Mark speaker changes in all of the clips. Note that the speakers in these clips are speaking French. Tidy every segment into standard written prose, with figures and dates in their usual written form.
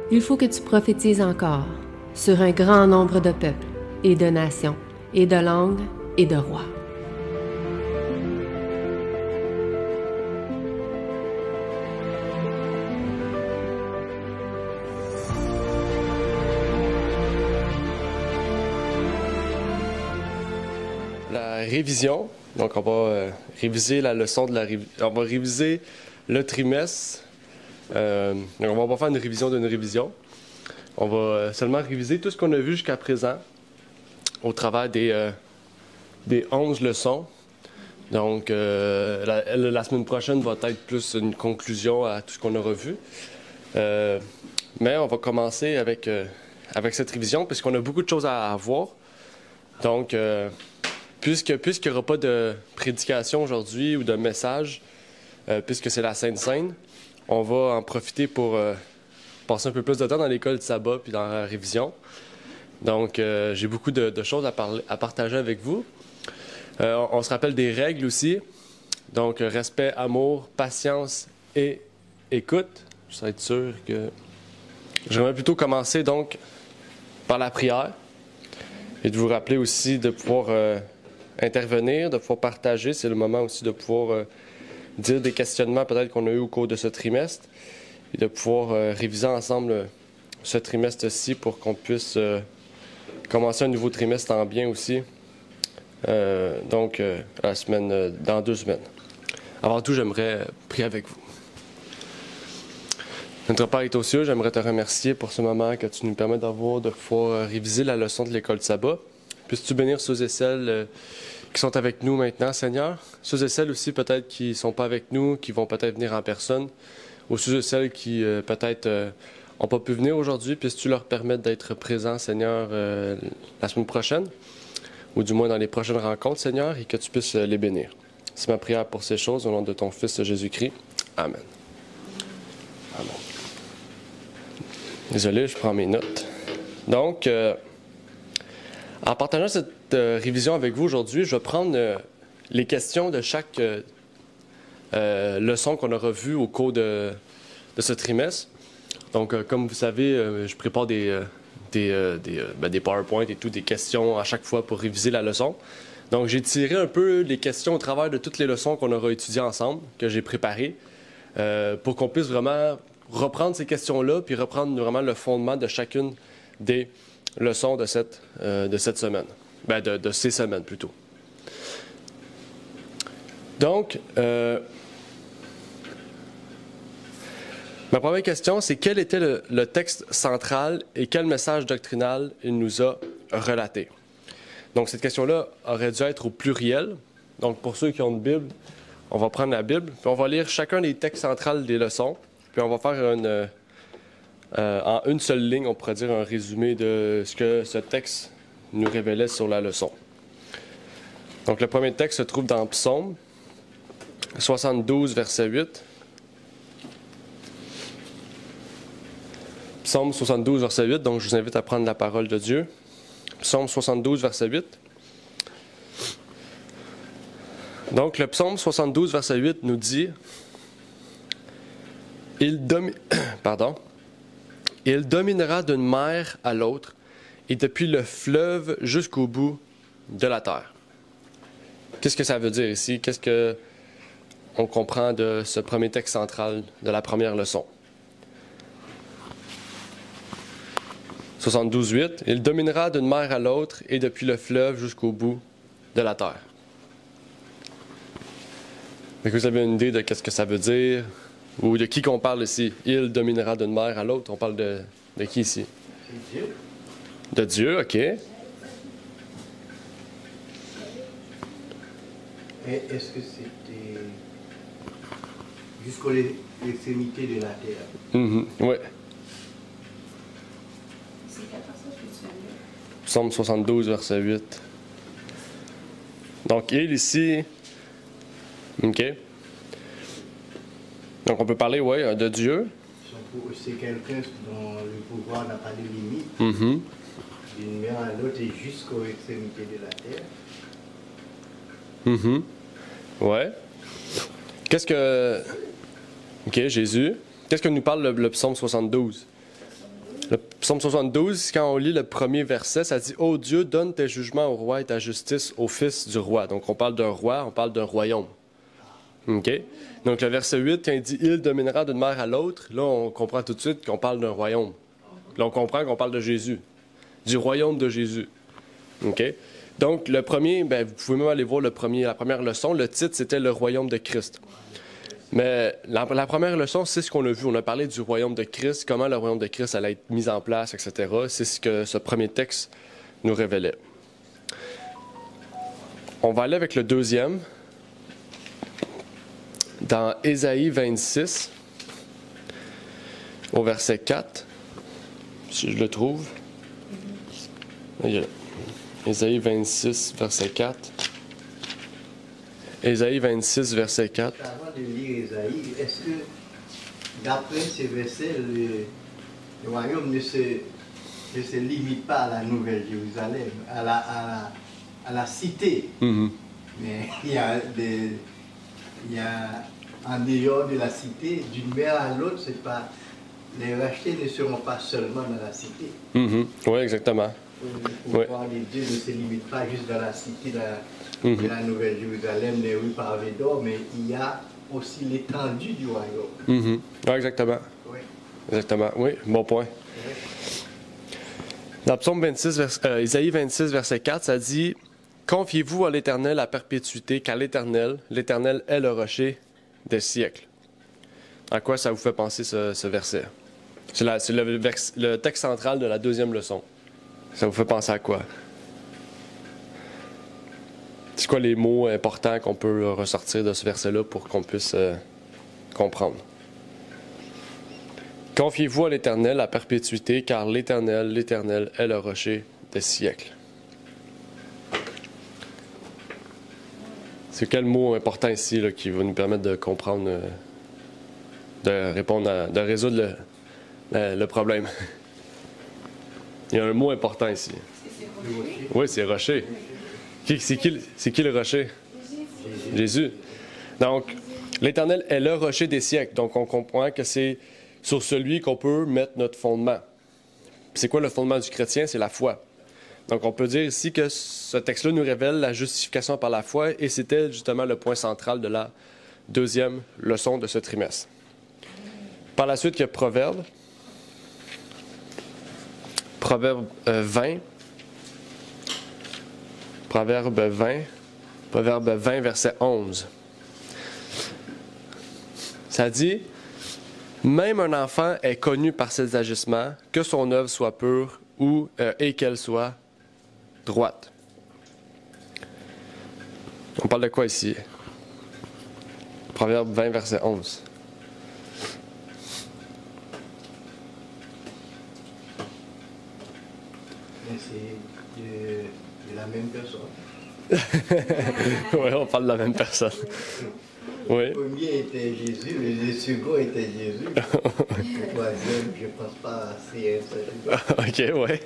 Speaker 1: Il faut que tu prophétises encore sur un grand nombre de peuples et de nations et de langues et de rois.
Speaker 2: La révision, donc on va réviser la leçon de la on va réviser le trimestre. Donc on va pas faire une révision d'une révision. On va seulement réviser tout ce qu'on a vu jusqu'à présent au travers des 11 leçons. Donc la semaine prochaine va être plus une conclusion à tout ce qu'on aura vu. Mais on va commencer avec cette révision puisqu'on a beaucoup de choses à voir. Donc puisqu'il n'y aura pas de prédication aujourd'hui ou de message, puisque c'est la Sainte Seine, on va en profiter pour passer un peu plus de temps dans l'école du sabbat puis dans la révision. Donc, j'ai beaucoup de choses à partager avec vous. On se rappelle des règles aussi. Donc, respect, amour, patience et écoute. Je serais sûr que... J'aimerais plutôt commencer donc par la prière et de vous rappeler aussi de pouvoir intervenir, de pouvoir partager. C'est le moment aussi de pouvoir dire des questionnements peut-être qu'on a eu au cours de ce trimestre et de pouvoir réviser ensemble ce trimestre-ci pour qu'on puisse commencer un nouveau trimestre en bien aussi. Donc, la semaine, dans 2 semaines. Avant tout, j'aimerais prier avec vous. Notre Père est aux cieux, j'aimerais te remercier pour ce moment que tu nous permets d'avoir, de pouvoir réviser la leçon de l'école de sabbat. Puisses-tu bénir ceux et celles qui sont avec nous maintenant, Seigneur. Ceux et celles aussi peut-être qui ne sont pas avec nous, qui vont peut-être venir en personne. Ou ceux et celles qui peut-être n'ont pas pu venir aujourd'hui. Puisses-tu leur permettre d'être présents, Seigneur, la semaine prochaine. Ou du moins dans les prochaines rencontres, Seigneur, et que tu puisses les bénir. C'est ma prière pour ces choses au nom de ton Fils Jésus-Christ. Amen. Amen. Désolé, je prends mes notes. Donc, en partageant cette révision avec vous aujourd'hui, je vais prendre les questions de chaque leçon qu'on aura vue au cours de ce trimestre. Donc, comme vous savez, je prépare des PowerPoint et tout, des questions à chaque fois pour réviser la leçon. Donc, j'ai tiré un peu les questions au travers de toutes les leçons qu'on aura étudiées ensemble, que j'ai préparées, pour qu'on puisse vraiment reprendre ces questions-là, puis reprendre vraiment le fondement de chacune des leçons de cette semaine. De ces semaines, plutôt. Donc, ma première question, c'est quel était le texte central et quel message doctrinal il nous a relaté? Donc, cette question-là aurait dû être au pluriel. Donc, pour ceux qui ont une Bible, on va prendre la Bible, puis on va lire chacun des textes centrales des leçons, puis on va faire en une seule ligne, on pourrait dire un résumé de ce que ce texte nous révélait sur la leçon. Donc, le premier texte se trouve dans Psaume 72, verset 8. Psaume 72, verset 8, donc je vous invite à prendre la parole de Dieu. Psaume 72, verset 8. Donc, le Psaume 72, verset 8 nous dit « Il dominera d'une mer à l'autre, et depuis le fleuve jusqu'au bout de la terre. » Qu'est-ce que ça veut dire ici? Qu'est-ce qu'on comprend de ce premier texte central de la première leçon? 72.8. « Il dominera d'une mer à l'autre, et depuis le fleuve jusqu'au bout de la terre. » Est-ce que vous avez une idée de qu'est-ce que ça veut dire? Ou de qui qu'on parle ici? Il dominera d'une mer à l'autre. On parle de qui ici?
Speaker 3: De Dieu.
Speaker 2: De Dieu, OK.
Speaker 3: Et est-ce que c'était jusqu'aux extrémités de la terre?
Speaker 2: Oui. Psaume 72, verset 8. Donc, il ici... OK. Donc, on peut parler, de Dieu.
Speaker 3: C'est quelqu'un dont le pouvoir n'a pas de limite.
Speaker 2: Mm-hmm.
Speaker 3: D'une mer à l'autre et jusqu'aux extrémités de la terre.
Speaker 2: Mm-hmm. Ouais. OK, Jésus. Qu'est-ce que nous parle le psaume 72? Le psaume 72, quand on lit le premier verset, ça dit « Ô Dieu, donne tes jugements au roi et ta justice au fils du roi. » Donc, on parle d'un roi, on parle d'un royaume. OK? Donc, le verset 8, quand il dit « Il dominera d'une mer à l'autre », là, on comprend tout de suite qu'on parle d'un royaume. Là, on comprend qu'on parle de Jésus, du royaume de Jésus. OK? Donc, le premier, vous pouvez même aller voir la première leçon. Le titre, c'était « Le royaume de Christ ». Mais la première leçon, c'est ce qu'on a vu. On a parlé du royaume de Christ, comment le royaume de Christ allait être mis en place, etc. C'est ce que ce premier texte nous révélait. On va aller avec le deuxième, dans Ésaïe 26, au verset 4, si je le trouve. Ésaïe 26, verset 4. Ésaïe 26, verset 4.
Speaker 3: Avant de lire Ésaïe, est-ce que, d'après ces versets, le royaume ne se limite pas à la Nouvelle Jérusalem, à la cité?
Speaker 2: Mm-hmm.
Speaker 3: Mais il y a en dehors de la cité, d'une mer à l'autre, c'est pas, les rachetés ne seront pas seulement dans la cité.
Speaker 2: Mm-hmm. Oui, exactement.
Speaker 3: Le pouvoir de Dieu ne se limite pas juste dans la cité de la Nouvelle Jérusalem, les rues pavées d'or, mais il y a aussi l'étendue du royaume.
Speaker 2: Mm-hmm. Oui, exactement.
Speaker 3: Oui.
Speaker 2: Exactement. Oui, bon point.
Speaker 3: Oui.
Speaker 2: Dans Psaume 26, Isaïe 26, verset 4, ça dit « Confiez-vous à l'Éternel à perpétuité, car l'Éternel est le rocher des siècles. » À quoi ça vous fait penser ce verset? C'est le texte central de la deuxième leçon. Ça vous fait penser à quoi? C'est quoi les mots importants qu'on peut ressortir de ce verset-là pour qu'on puisse comprendre? Confiez-vous à l'Éternel à perpétuité, car l'Éternel est le rocher des siècles. C'est quel mot important ici là, qui va nous permettre de comprendre, de répondre, de résoudre le problème? Il y a un mot important ici. Oui, c'est rocher. C'est qui le rocher? Jésus. Donc, l'Éternel est le rocher des siècles. Donc, on comprend que c'est sur celui qu'on peut mettre notre fondement. C'est quoi le fondement du chrétien? C'est la foi. Donc, on peut dire ici que ce texte-là nous révèle la justification par la foi et c'était justement le point central de la deuxième leçon de ce trimestre. Par la suite, il y a Proverbe 20. Proverbe 20, verset 11. Ça dit « Même un enfant est connu par ses agissements, que son œuvre soit pure et qu'elle soit droite. » On parle de quoi ici? Proverbe 20, verset 11.
Speaker 3: C'est de la même personne.
Speaker 2: Oui, on parle de la même personne. Oui.
Speaker 3: Le premier était Jésus, le second était Jésus. Le troisième, je ne pense pas, c'est un seul.
Speaker 2: OK, oui.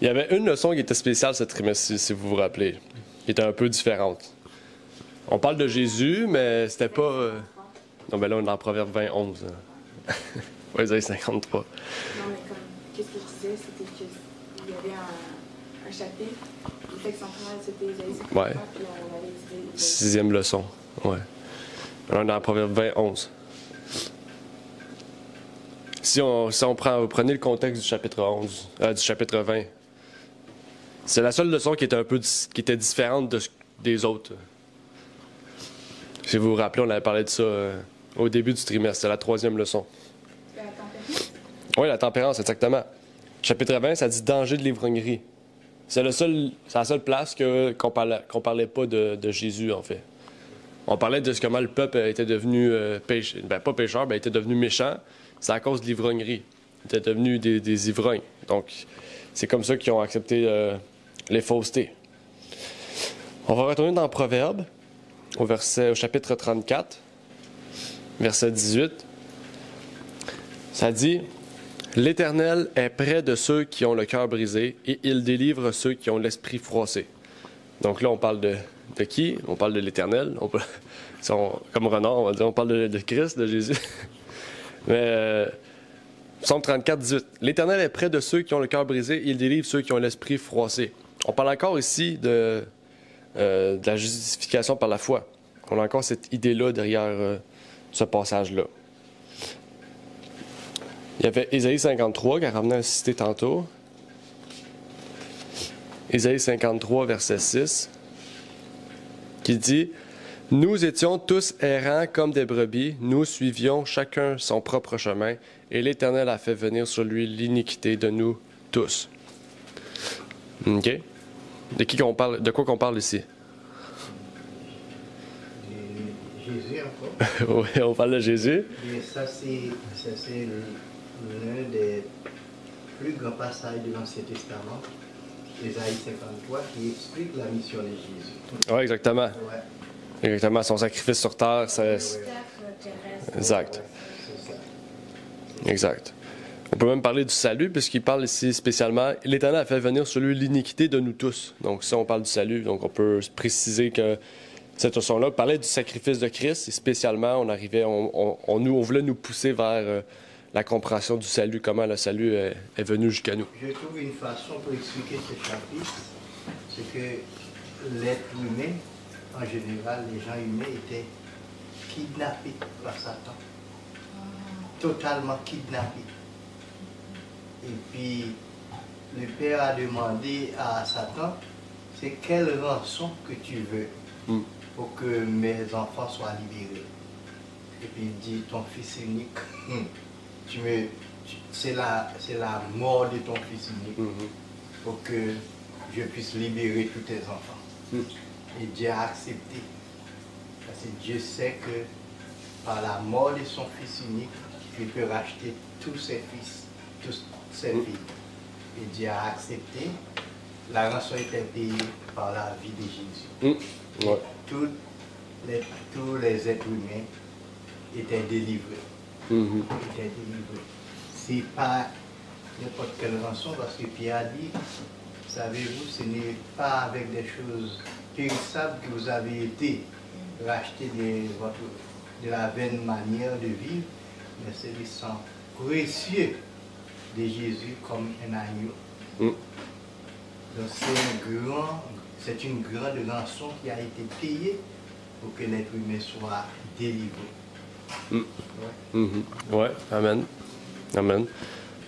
Speaker 2: Il y avait une leçon qui était spéciale ce trimestre, si vous vous rappelez, qui était un peu différente. On parle de Jésus, mais c'était pas... Non, ben là, on est dans Proverbe 20, 11. Oui, Isaïe 53.
Speaker 4: Non, mais comme, qu'est-ce que je disais, c'était qu'il y avait un chapitre, le texte central, c'était Isaïe 53,
Speaker 2: Ouais.
Speaker 4: puis on avait dit...
Speaker 2: Sixième leçon, ouais. On est dans Proverbe 20, 11. Si on prend, vous prenez le contexte du chapitre 11, du chapitre 20, c'est la seule leçon qui était différente des autres. Si vous vous rappelez, on avait parlé de ça au début du trimestre. C'est la troisième leçon.
Speaker 4: La tempérance?
Speaker 2: Oui, la tempérance, exactement. Chapitre 20, ça dit danger de l'ivrognerie. C'est la seule place qu'on parlait pas de Jésus, en fait. On parlait de comment le peuple était devenu pas pécheur, mais était devenu méchant. C'est à cause de l'ivrognerie. Ils étaient devenus des ivrognes. Donc, c'est comme ça qu'ils ont accepté les faussetés. On va retourner dans Proverbe, au chapitre 34, verset 18. Ça dit « L'Éternel est près de ceux qui ont le cœur brisé, et il délivre ceux qui ont l'esprit froissé. » Donc là, on parle de qui? On parle de l'Éternel. Comme Renard, on va dire, on parle de Christ, de Jésus. Mais Psaume 34, 18. L'Éternel est près de ceux qui ont le cœur brisé, il délivre ceux qui ont l'esprit froissé. On parle encore ici de la justification par la foi. On a encore cette idée-là derrière ce passage-là. Il y avait Ésaïe 53, qui a ramené à citer tantôt. Ésaïe 53, verset 6, qui dit « Nous étions tous errants comme des brebis, nous suivions chacun son propre chemin, et l'Éternel a fait venir sur lui l'iniquité de nous tous. » OK? De quoi qu'on parle ici?
Speaker 3: Jésus encore.
Speaker 2: Oui, on parle de Jésus.
Speaker 3: Et ça, c'est l'un des plus grands passages de l'Ancien Testament, Ésaïe 53, qui explique la mission de Jésus.
Speaker 2: Oui, exactement.
Speaker 3: Ouais.
Speaker 2: Exactement. Son sacrifice sur terre, c'est... Exact.
Speaker 3: C'est ça.
Speaker 2: Exact. On peut même parler du salut, puisqu'il parle ici spécialement « L'Éternel a fait venir sur lui l'iniquité de nous tous ». Donc, si on parle du salut, donc on peut préciser que cette notion-là parlait du sacrifice de Christ, et spécialement, on voulait nous pousser vers la compréhension du salut, comment le salut est venu jusqu'à nous.
Speaker 3: Je trouve une façon pour expliquer ce chapitre, c'est que l'être humain, en général, les gens humains étaient kidnappés par Satan. Totalement kidnappés. Et puis, le Père a demandé à Satan, c'est quelle rançon que tu veux pour que mes enfants soient libérés. Et puis il dit, ton fils unique, c'est la mort de ton fils unique pour que je puisse libérer tous tes enfants. Et Dieu a accepté. Parce que Dieu sait que par la mort de son fils unique, il peut racheter tous ses fils, tous ses filles. Et Dieu a accepté. La rançon était payée par la vie de Jésus.
Speaker 2: Ouais.
Speaker 3: Tous les êtres humains étaient délivrés. Étaient délivrés. C'est pas n'importe quelle rançon, parce que Pierre a dit, savez-vous, ce n'est pas avec des choses périssables que vous avez été rachetés de la vaine manière de vivre, mais c'est le sang précieux de Jésus comme un agneau. Donc c'est une grande rançon qui a été payée pour que l'être humain soit délivré.
Speaker 2: Ouais, amen. Amen.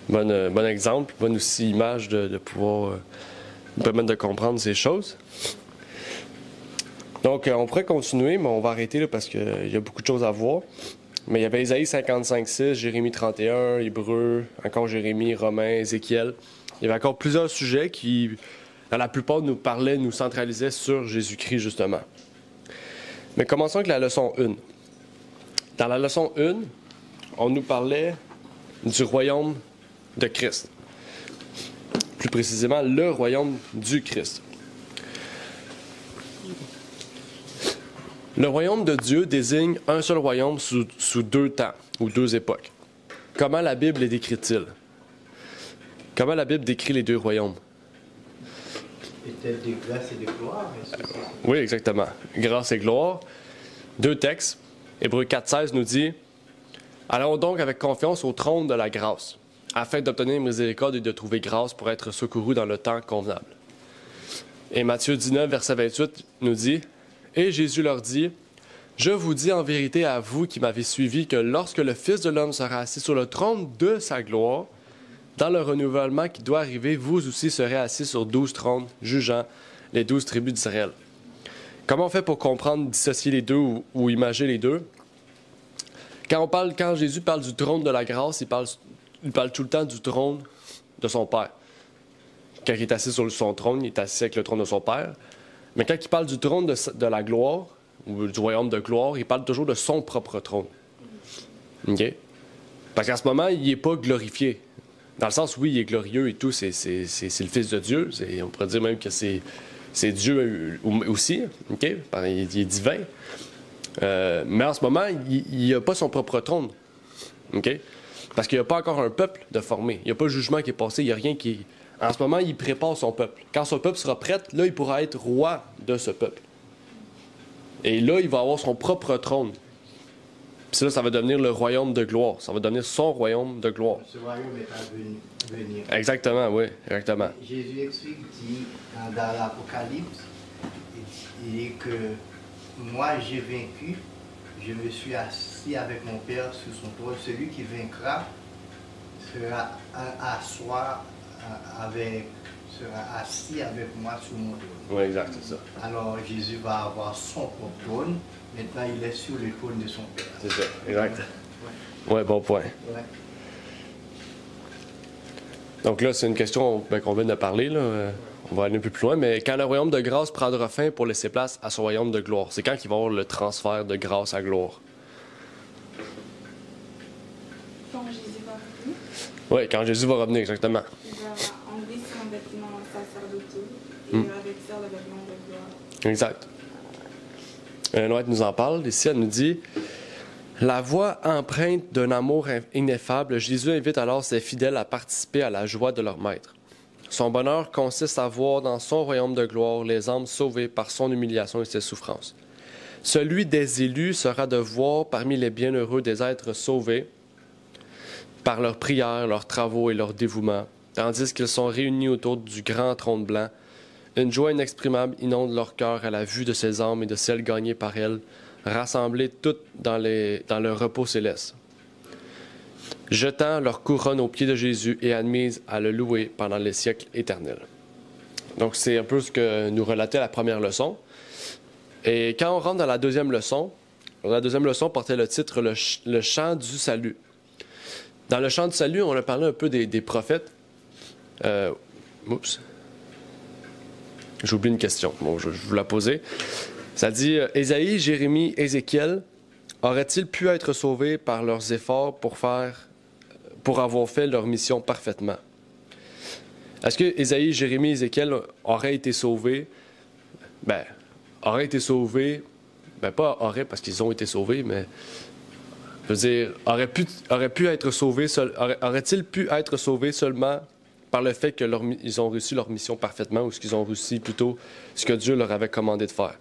Speaker 2: Bon exemple, bonne aussi image de pouvoir nous permettre de comprendre ces choses. Donc, on pourrait continuer, mais on va arrêter là, parce qu'il y a beaucoup de choses à voir. Mais il y avait Ésaïe 55:6, Jérémie 31, Hébreux, encore Jérémie, Romains, Ézéchiel. Il y avait encore plusieurs sujets qui, dans la plupart, nous centralisaient sur Jésus-Christ, justement. Mais commençons avec la leçon 1. Dans la leçon 1, on nous parlait du royaume de Christ. Plus précisément, le royaume du Christ. Le royaume de Dieu désigne un seul royaume sous deux temps, ou deux époques. Comment la Bible les décrit-il? Comment la Bible décrit les deux royaumes?
Speaker 3: Était de grâce et de gloire, est-ce que c'est ça?
Speaker 2: Oui, exactement. Grâce et gloire. Deux textes. Hébreux 4:16 nous dit « Allons donc avec confiance au trône de la grâce, afin d'obtenir miséricorde et de trouver grâce pour être secourus dans le temps convenable. » Et Matthieu 19, verset 28 nous dit « Et Jésus leur dit, je vous dis en vérité à vous qui m'avez suivi que lorsque le Fils de l'homme sera assis sur le trône de sa gloire, dans le renouvellement qui doit arriver, vous aussi serez assis sur 12 trônes, jugeant les 12 tribus d'Israël. » Comment on fait pour comprendre, dissocier les deux ou imager les deux? Quand Jésus parle du trône de la grâce, il parle tout le temps du trône de son Père. Quand il est assis sur son trône, il est assis avec le trône de son Père. Mais quand il parle du trône de la gloire, ou du royaume de gloire, il parle toujours de son propre trône. OK? Parce qu'à ce moment, il n'est pas glorifié. Dans le sens, oui, il est glorieux et tout, c'est le Fils de Dieu. On pourrait dire même que c'est Dieu aussi, OK? Il est divin. Mais en ce moment, il n'a pas son propre trône. OK? Parce qu'il n'y a pas encore un peuple de former. Il n'y a pas de jugement qui est passé. Il n'y a rien qui... En ce moment, il prépare son peuple. Quand son peuple sera prêt, là, il pourra être roi de ce peuple. Et là, il va avoir son propre trône. Puis là, ça va devenir le royaume de gloire. Ça va devenir son royaume de gloire.
Speaker 3: Ce royaume est à venir.
Speaker 2: Exactement, oui, exactement.
Speaker 3: Jésus explique, dit dans l'Apocalypse, il dit que moi j'ai vaincu, je me suis assis avec mon Père sur son trône. Celui qui vaincra sera sera assis avec moi sur mon trône.
Speaker 2: Oui, exact, c'est ça.
Speaker 3: Alors Jésus va avoir son propre trône. Maintenant, il est sur le trône de son Père.
Speaker 2: C'est ça, exact.
Speaker 3: Ouais.
Speaker 2: Oui, bon point.
Speaker 3: Ouais.
Speaker 2: Donc là, c'est une question qu'on vient de parler. Là. On va aller un peu plus loin. Mais quand le royaume de grâce prendra fin pour laisser place à son royaume de gloire, c'est quand il va y avoir le transfert de grâce à gloire?
Speaker 4: Quand Jésus va revenir,
Speaker 2: Oui, quand Jésus va revenir, exactement.
Speaker 4: il va enlever son vêtement sacerdotaux et il va revêtir le vêtement de gloire.
Speaker 2: Exact. Noël nous en parle. Ici, elle nous dit « La voix empreinte d'un amour ineffable, Jésus invite alors ses fidèles à participer à la joie de leur maître. Son bonheur consiste à voir dans son royaume de gloire les âmes sauvées par son humiliation et ses souffrances. Celui des élus sera de voir parmi les bienheureux des êtres sauvés par leurs prières, leurs travaux et leur dévouement, tandis qu'ils sont réunis autour du grand trône blanc. Une joie inexprimable inonde leur cœur à la vue de ces âmes et de celles gagnées par elles, rassemblées toutes dans le repos céleste, jetant leur couronne aux pieds de Jésus et admises à le louer pendant les siècles éternels. » Donc, c'est un peu ce que nous relatait la première leçon. Et quand on rentre dans la deuxième leçon portait le titre « Le chant du salut ». Dans le chant du salut, on a parlé un peu des prophètes. Oups. J'ai oublié une question. Bon, je vais vous la poser. Ça dit Ésaïe, Jérémie, Ézéchiel auraient-ils pu être sauvés par leurs efforts pour avoir fait leur mission parfaitement? Est-ce que Ésaïe, Jérémie, Ézéchiel auraient été sauvés? Auraient été sauvés. Pas auraient parce qu'ils ont été sauvés, mais je veux dire, auraient-ils pu être sauvés seulement par le fait qu'ils ont reçu leur mission parfaitement ou ce qu'ils ont reçu plutôt ce que Dieu leur avait commandé de faire?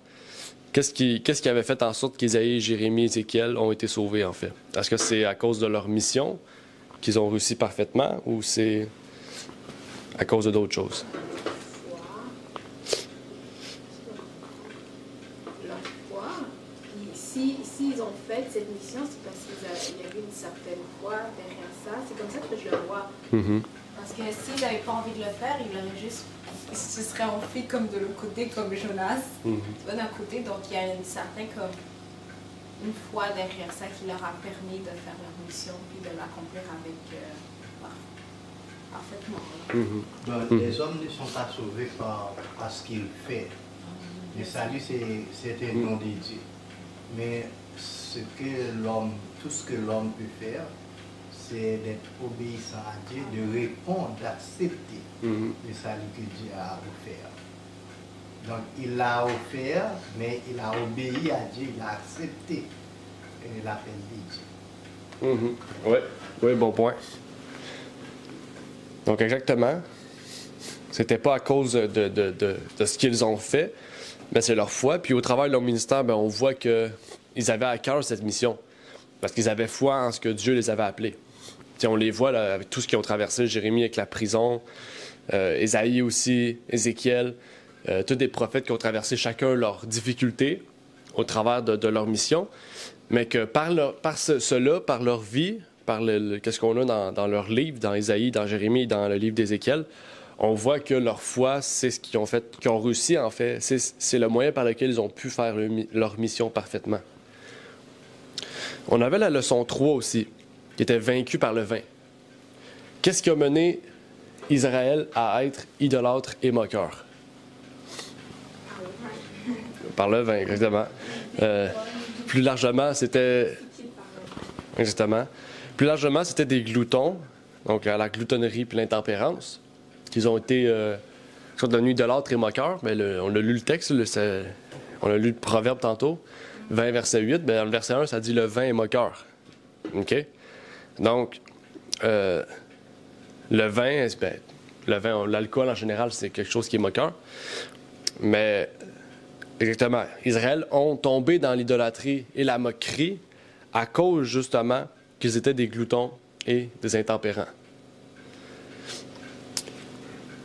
Speaker 2: Qu'est-ce qui avait fait en sorte qu'Ésaïe, Jérémie, Ézéchiel ont été sauvés, en fait? Est-ce que c'est à cause de leur mission qu'ils ont réussi parfaitement ou c'est à cause d'autres choses?
Speaker 5: Leur foi. Puis s'ils ont fait cette mission, c'est parce qu'il y avait une certaine foi derrière ça. C'est comme ça que je le vois.
Speaker 2: Mm-hmm.
Speaker 5: Parce que s'ils n'avaient pas envie de le faire, ils se seraient enfuis comme de l'autre côté, comme Jonas.
Speaker 2: Mm-hmm.
Speaker 5: Tu vois, d'un côté, donc il y a une certaine une foi derrière ça qui leur a permis de faire leur mission puis de l'accomplir avec parfaitement.
Speaker 2: Mm-hmm.
Speaker 3: Donc, les hommes ne sont pas sauvés par ce qu'ils font. Le salut, c'est un don de Dieu. Mais tout ce que l'homme peut faire, c'est d'être obéissant à Dieu, de répondre, d'accepter le salut que Dieu a offert. Donc, il l'a offert, mais il a obéi à Dieu, il a accepté l'appel de Dieu.
Speaker 2: Oui, bon point. Donc, exactement. C'était pas à cause de ce qu'ils ont fait, mais c'est leur foi. Puis, au travers de leur ministère, on voit qu'ils avaient à cœur cette mission. Parce qu'ils avaient foi en ce que Dieu les avait appelés. T'sais, on les voit là, avec tout ce qu'ils ont traversé, Jérémie avec la prison, Ésaïe aussi, Ézéchiel, tous des prophètes qui ont traversé chacun leurs difficultés au travers de leur mission, mais que par leur vie, par qu'est-ce qu'on a dans leur livre, dans Ésaïe, dans Jérémie, dans le livre d'Ézéchiel, on voit que leur foi, c'est ce qu'ils ont fait, qu'ils ont réussi en fait, c'est le moyen par lequel ils ont pu faire leur mission parfaitement. On avait la leçon 3 aussi, qui était vaincu par le vin. Qu'est-ce qui a mené Israël à être idolâtre et moqueur? Par le vin, exactement. Plus largement, c'était... Exactement. Plus largement, c'était des gloutons, donc à la gloutonnerie puis l'intempérance, qu'ils ont été... qui sont devenus idolâtres et moqueurs. Mais on a lu le texte, on a lu le proverbe tantôt, 20, verset 8. Dans le verset 1, ça dit « le vin est moqueur ». OK? Donc, le vin, l'alcool en général, c'est quelque chose qui est moqueur. Mais, exactement, Israël ont tombé dans l'idolâtrie et la moquerie à cause justement qu'ils étaient des gloutons et des intempérants.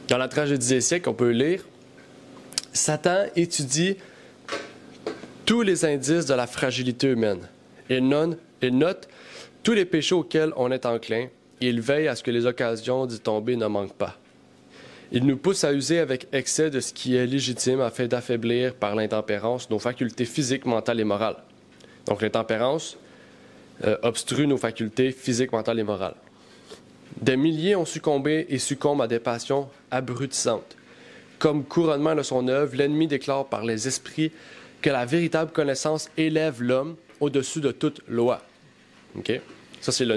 Speaker 2: Dans la tragédie des siècles, on peut lire « Satan étudie tous les indices de la fragilité humaine. Il note tous les péchés auxquels on est enclin et il veille à ce que les occasions d'y tomber ne manquent pas. Il nous pousse à user avec excès de ce qui est légitime afin d'affaiblir par l'intempérance nos facultés physiques, mentales et morales. » Donc l'intempérance obstrue nos facultés physiques, mentales et morales. Des milliers ont succombé et succombent à des passions abrutissantes. Comme couronnement de son œuvre, l'ennemi déclare par les esprits que la véritable connaissance élève l'homme au-dessus de toute loi. Okay? Ça, c'est le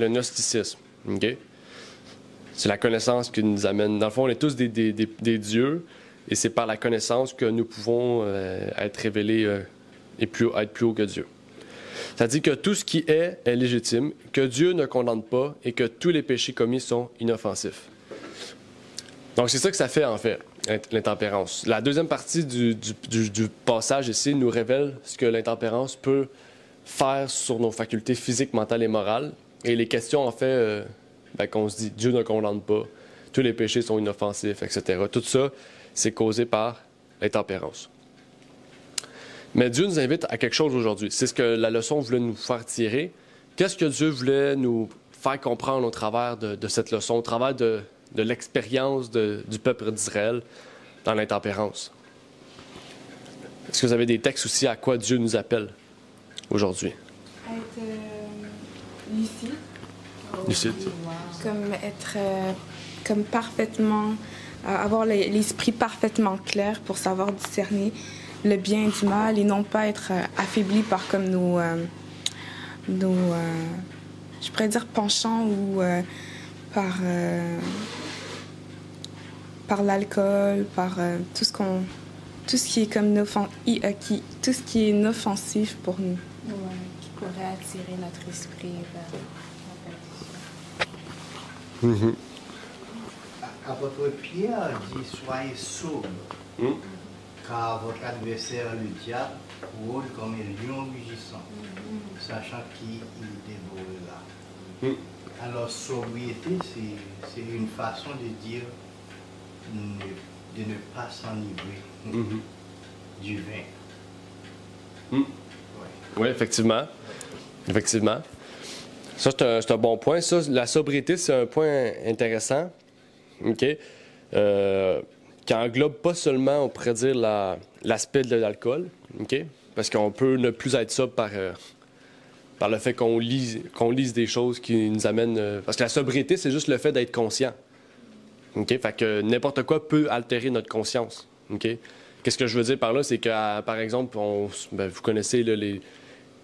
Speaker 2: gnosticisme. Okay? C'est la connaissance qui nous amène. Dans le fond, on est tous des dieux, et c'est par la connaissance que nous pouvons être révélés et être plus haut que Dieu. Ça dit que tout ce qui est légitime, que Dieu ne condamne pas et que tous les péchés commis sont inoffensifs. Donc, c'est ça que ça fait, en fait, l'intempérance. La deuxième partie du passage ici nous révèle ce que l'intempérance peut faire sur nos facultés physiques, mentales et morales. Et les questions, en fait, qu'on se dit « Dieu ne condamne pas, tous les péchés sont inoffensifs, etc. » Tout ça, c'est causé par l'intempérance. Mais Dieu nous invite à quelque chose aujourd'hui. C'est ce que la leçon voulait nous faire tirer. Qu'est-ce que Dieu voulait nous faire comprendre au travers de cette leçon, au travers de l'expérience du peuple d'Israël dans l'intempérance? Est-ce que vous avez des textes aussi à quoi Dieu nous appelle aujourd'hui?
Speaker 4: Être lucide.
Speaker 2: Lucide.
Speaker 4: Comme être comme parfaitement, avoir l'esprit parfaitement clair pour savoir discerner le bien du mal et non pas être affaibli par comme nos je pourrais dire penchants ou par l'alcool, par tout ce qui est comme tout ce qui est inoffensif pour nous.
Speaker 5: Ouais, qui pourrait attirer notre esprit vers la perdition.
Speaker 2: Mm-hmm.
Speaker 3: Apôtre Pierre dit « Soyez sobres, car votre adversaire, le diable, rôde comme un lion rugissant, sachant qui il dévorera. » Alors, sobriété, c'est une façon de dire de ne pas s'enivrer du vin.
Speaker 2: Oui, effectivement. Effectivement. Ça, c'est un bon point. Ça, la sobriété, c'est un point intéressant. OK? Qui englobe pas seulement, on pourrait dire, l'aspect de l'alcool. OK? Parce qu'on peut ne plus être sobre par le fait qu'on lise des choses qui nous amènent... parce que la sobriété, c'est juste le fait d'être conscient. OK? Fait que n'importe quoi peut altérer notre conscience. OK? Qu'est-ce que je veux dire par là? C'est que, par exemple, vous connaissez là,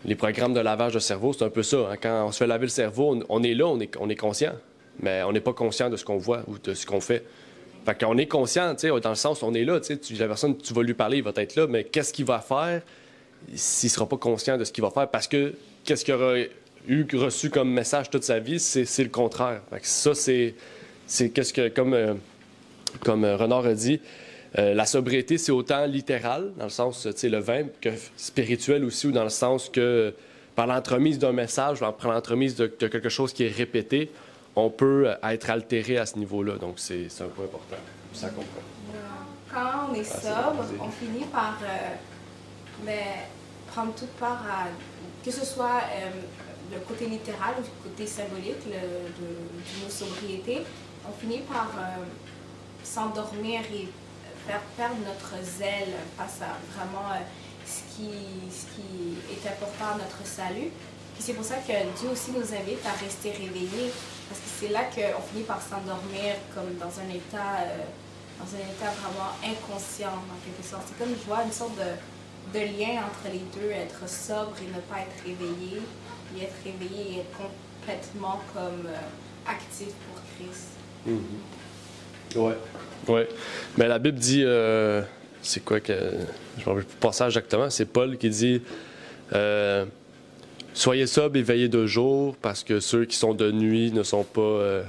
Speaker 2: les programmes de lavage de cerveau, c'est un peu ça. Hein? Quand on se fait laver le cerveau, on est là, on est conscient. Mais on n'est pas conscient de ce qu'on voit ou de ce qu'on fait. Fait qu'on est conscient, tu sais, dans le sens, on est là, tu sais, la personne, tu vas lui parler, il va être là, mais qu'est-ce qu'il va faire s'il ne sera pas conscient de ce qu'il va faire? Parce que qu'est-ce qu'il aura reçu comme message toute sa vie, c'est le contraire. Fait que ça, c'est qu'est-ce que, comme Renard a dit, la sobriété, c'est autant littéral, dans le sens, tu sais, le vin, que spirituel aussi, ou dans le sens que par l'entremise d'un message, par l'entremise de quelque chose qui est répété, on peut être altéré à ce niveau-là. Donc, c'est un point important. Ça comprend.
Speaker 5: Quand on est sobre, on finit par prendre toute part à... Que ce soit le côté littéral ou le côté symbolique du mot sobriété, on finit par s'endormir et faire perdre notre zèle face à vraiment ce qui est important à notre salut. Puis c'est pour ça que Dieu aussi nous invite à rester réveillés, parce que c'est là qu'on finit par s'endormir comme dans un état vraiment inconscient, en quelque sorte. C'est comme, je vois, une sorte de lien entre les deux, être sobre et ne pas être réveillé, et être réveillé et être complètement comme actif pour Christ.
Speaker 2: Oui, oui. Mais la Bible dit, c'est quoi que... Je ne me rappelle plus le passage exactement, c'est Paul qui dit... Soyez sobres et veillez de jour, parce que ceux qui sont de nuit ne sont pas,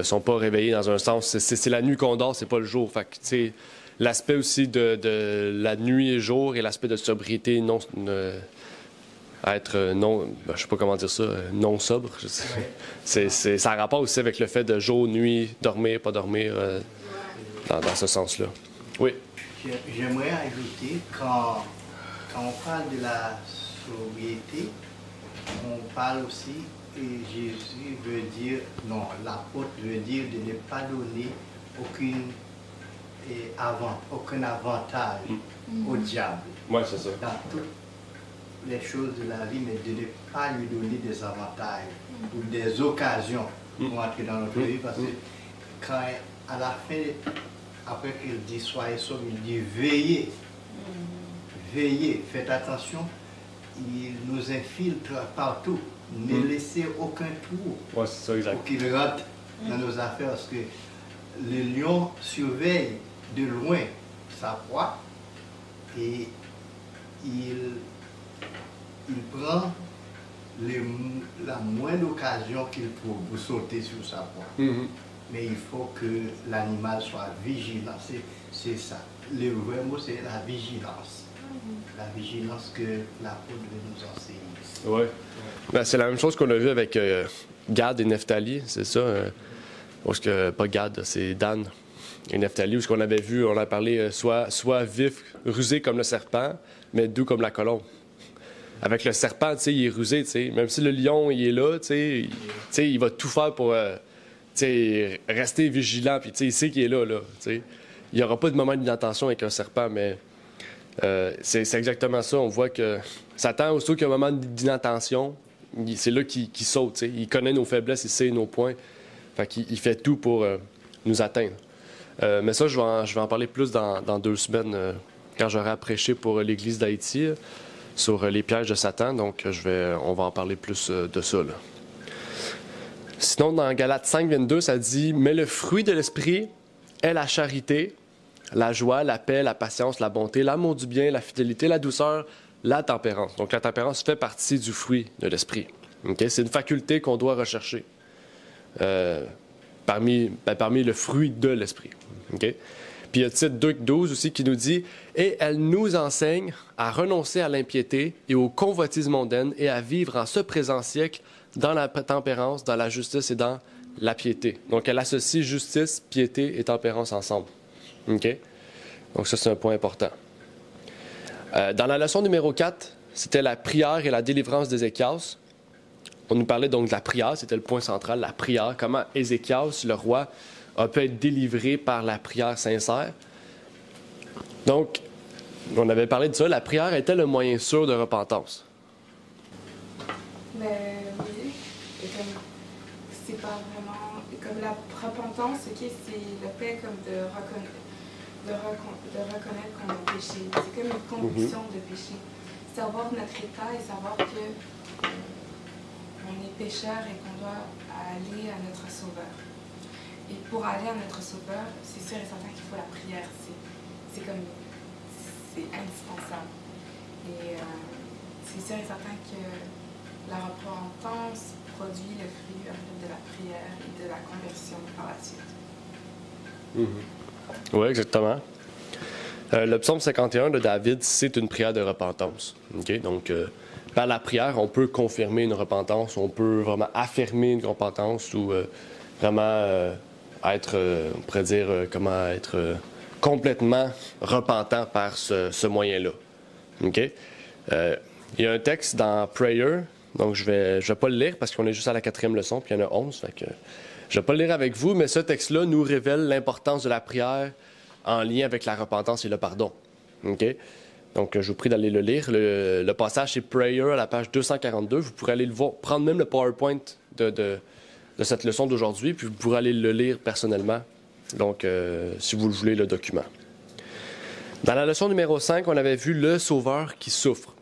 Speaker 2: sont pas réveillés dans un sens. C'est la nuit qu'on dort, c'est pas le jour. Fait que, l'aspect aussi de la nuit et jour et l'aspect de sobriété à être non, je sais pas comment dire ça, non sobre. Ça a rapport aussi avec le fait de jour, nuit, dormir, pas dormir, dans ce sens-là. Oui.
Speaker 3: J'aimerais ajouter, quand on parle de la sobriété, on parle aussi, et Jésus veut dire, non, l'apôtre veut dire de ne pas donner aucun avantage au diable.
Speaker 2: Oui, c'est ça.
Speaker 3: Dans toutes les choses de la vie, mais de ne pas lui donner des avantages ou des occasions pour entrer dans notre vie, parce que quand, à la fin, après qu'il dit soyez sobre, il dit veillez. Veillez, faites attention, il nous infiltre partout. Ne laissez aucun trou
Speaker 2: Ouais, c'est ça, exact.
Speaker 3: pour qu'il rentre dans nos affaires, parce que le lion surveille de loin sa proie et il prend la moindre occasion qu'il trouve pour sauter sur sa proie. Mais il faut que l'animal soit vigilant, c'est ça. Le vrai mot, c'est la vigilance. La vigilance que l'apôtre veut nous enseigner.
Speaker 2: Oui. Ben, c'est la même chose qu'on a vu avec Gad et Nephtali, c'est ça. Parce que, pas Gad, c'est Dan et Nephtali, où ce qu'on avait vu, on a parlé soit vif, rusé comme le serpent, mais doux comme la colombe. Avec le serpent, tu sais, il est rusé, tu sais. Même si le lion, il est là, tu sais, il va tout faire pour rester vigilant, puis tu sais, il sait qu'il est là, tu sais. Il n'y aura pas de moment d'inattention avec un serpent, mais c'est exactement ça. On voit que Satan, aussitôt qu'il y a un moment d'inattention, c'est là qu'il saute, tu sais. Il connaît nos faiblesses, il sait nos points. Fait qu'il fait tout pour nous atteindre. Mais ça, je vais en parler plus dans 2 semaines, quand j'aurai à prêcher pour l'Église d'Haïti, sur les pièges de Satan. Donc, on va en parler plus de ça, là. Sinon, dans Galates 5, 22, ça dit « Mais le fruit de l'Esprit est la charité, la joie, la paix, la patience, la bonté, l'amour du bien, la fidélité, la douceur, la tempérance. » Donc, la tempérance fait partie du fruit de l'Esprit. Okay? C'est une faculté qu'on doit rechercher parmi le fruit de l'Esprit. Okay? Puis il y a Tite 2:12 aussi qui nous dit « Et elle nous enseigne à renoncer à l'impiété et aux convoitises mondaines et à vivre en ce présent siècle dans la tempérance, dans la justice et dans la piété. » Donc, elle associe justice, piété et tempérance ensemble. OK? Donc, ça, c'est un point important. Dans la leçon numéro 4, c'était la prière et la délivrance d'Ézéchias. On nous parlait donc de la prière, c'était le point central, la prière. Comment Ézéchias, le roi, a pu être délivré par la prière sincère. Donc, on avait parlé de ça, la prière était le moyen sûr de repentance.
Speaker 4: Mais oui, et comme c'est pas vraiment comme la repentance, ok, c'est le fait comme de reconnaître qu'on a péché. C'est comme une conviction de péché. Savoir notre état et savoir que on est pécheur et qu'on doit aller à notre Sauveur. Et pour aller à notre Sauveur, c'est sûr et certain qu'il faut la prière. C'est indispensable. Et c'est sûr et certain que la repentance produit le fruit de la prière et de la conversion par la suite.
Speaker 2: Oui, exactement. Le psaume 51 de David, c'est une prière de repentance. Okay? Donc, par la prière, on peut confirmer une repentance, on peut vraiment affirmer une repentance ou vraiment être, on pourrait dire, comment être complètement repentant par ce moyen-là. Okay? Il y a un texte dans Prayer, donc je vais pas le lire parce qu'on est juste à la 4e leçon, puis il y en a 11, fait que je vais pas le lire avec vous, mais ce texte-là nous révèle l'importance de la prière en lien avec la repentance et le pardon. Okay? Donc, je vous prie d'aller le lire. Le passage, c'est Prayer à la page 242. Vous pourrez aller le voir, prendre même le PowerPoint de cette leçon d'aujourd'hui, puis vous pourrez aller le lire personnellement, donc si vous le voulez, le document. Dans la leçon numéro 5, on avait vu le Sauveur qui souffre.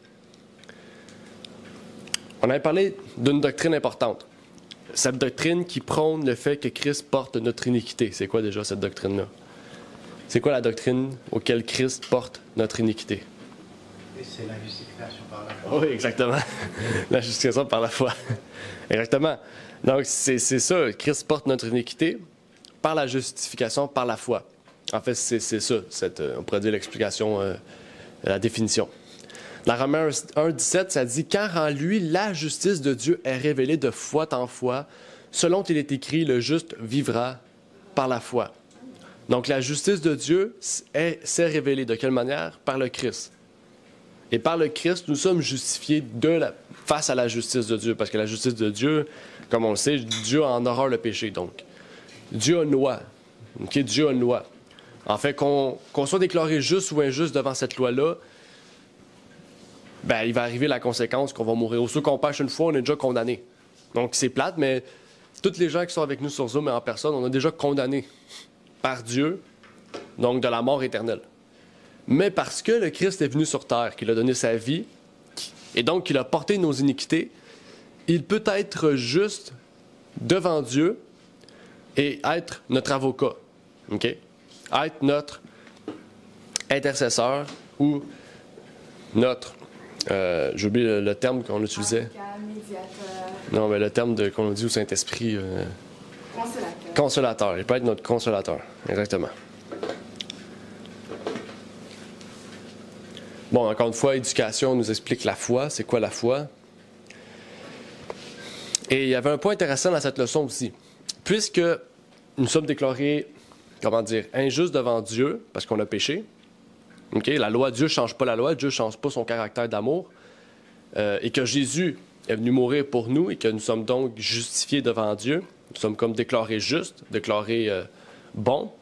Speaker 2: On avait parlé d'une doctrine importante. Cette doctrine qui prône le fait que Christ porte notre iniquité. C'est quoi déjà cette doctrine-là? C'est quoi la doctrine auquel Christ porte notre iniquité?
Speaker 3: C'est la justification par la foi.
Speaker 2: Oui, exactement. La justification par la foi. Exactement. Donc, c'est ça. Christ porte notre iniquité par la justification, par la foi. En fait, c'est ça, on pourrait dire l'explication, la définition. Dans Romains 1,17, ça dit « Car en lui, la justice de Dieu est révélée de foi en foi, selon qu'il est écrit, le juste vivra par la foi. » Donc, la justice de Dieu s'est révélée. De quelle manière? Par le Christ. Et par le Christ, nous sommes justifiés face à la justice de Dieu. Parce que la justice de Dieu, comme on le sait, Dieu a en horreur le péché. Donc, Dieu a une loi. Okay? Dieu a une loi. En fait, qu'on soit déclaré juste ou injuste devant cette loi-là, ben, il va arriver la conséquence qu'on va mourir. Au ceux qu'on pêche une fois, on est déjà condamné. Donc, c'est plate, mais tous les gens qui sont avec nous sur Zoom et en personne, on est déjà condamnés par Dieu, donc de la mort éternelle. Mais parce que le Christ est venu sur terre, qu'il a donné sa vie, et donc qu'il a porté nos iniquités, il peut être juste devant Dieu et être notre avocat. OK? Être notre intercesseur ou notre... j'ai oublié le terme qu'on utilisait.
Speaker 4: Avocat, médiateur,
Speaker 2: Non, mais le terme qu'on dit au Saint-Esprit...
Speaker 4: consolateur.
Speaker 2: Consolateur. Il peut être notre consolateur. Exactement. Bon, encore une fois, éducation nous explique la foi. C'est quoi la foi? Et il y avait un point intéressant dans cette leçon aussi. Puisque nous sommes déclarés, injustes devant Dieu, parce qu'on a péché, okay? La loi, Dieu ne change pas la loi, Dieu ne change pas son caractère d'amour, et que Jésus est venu mourir pour nous, et que nous sommes donc justifiés devant Dieu, nous sommes comme déclarés justes, déclarés bons.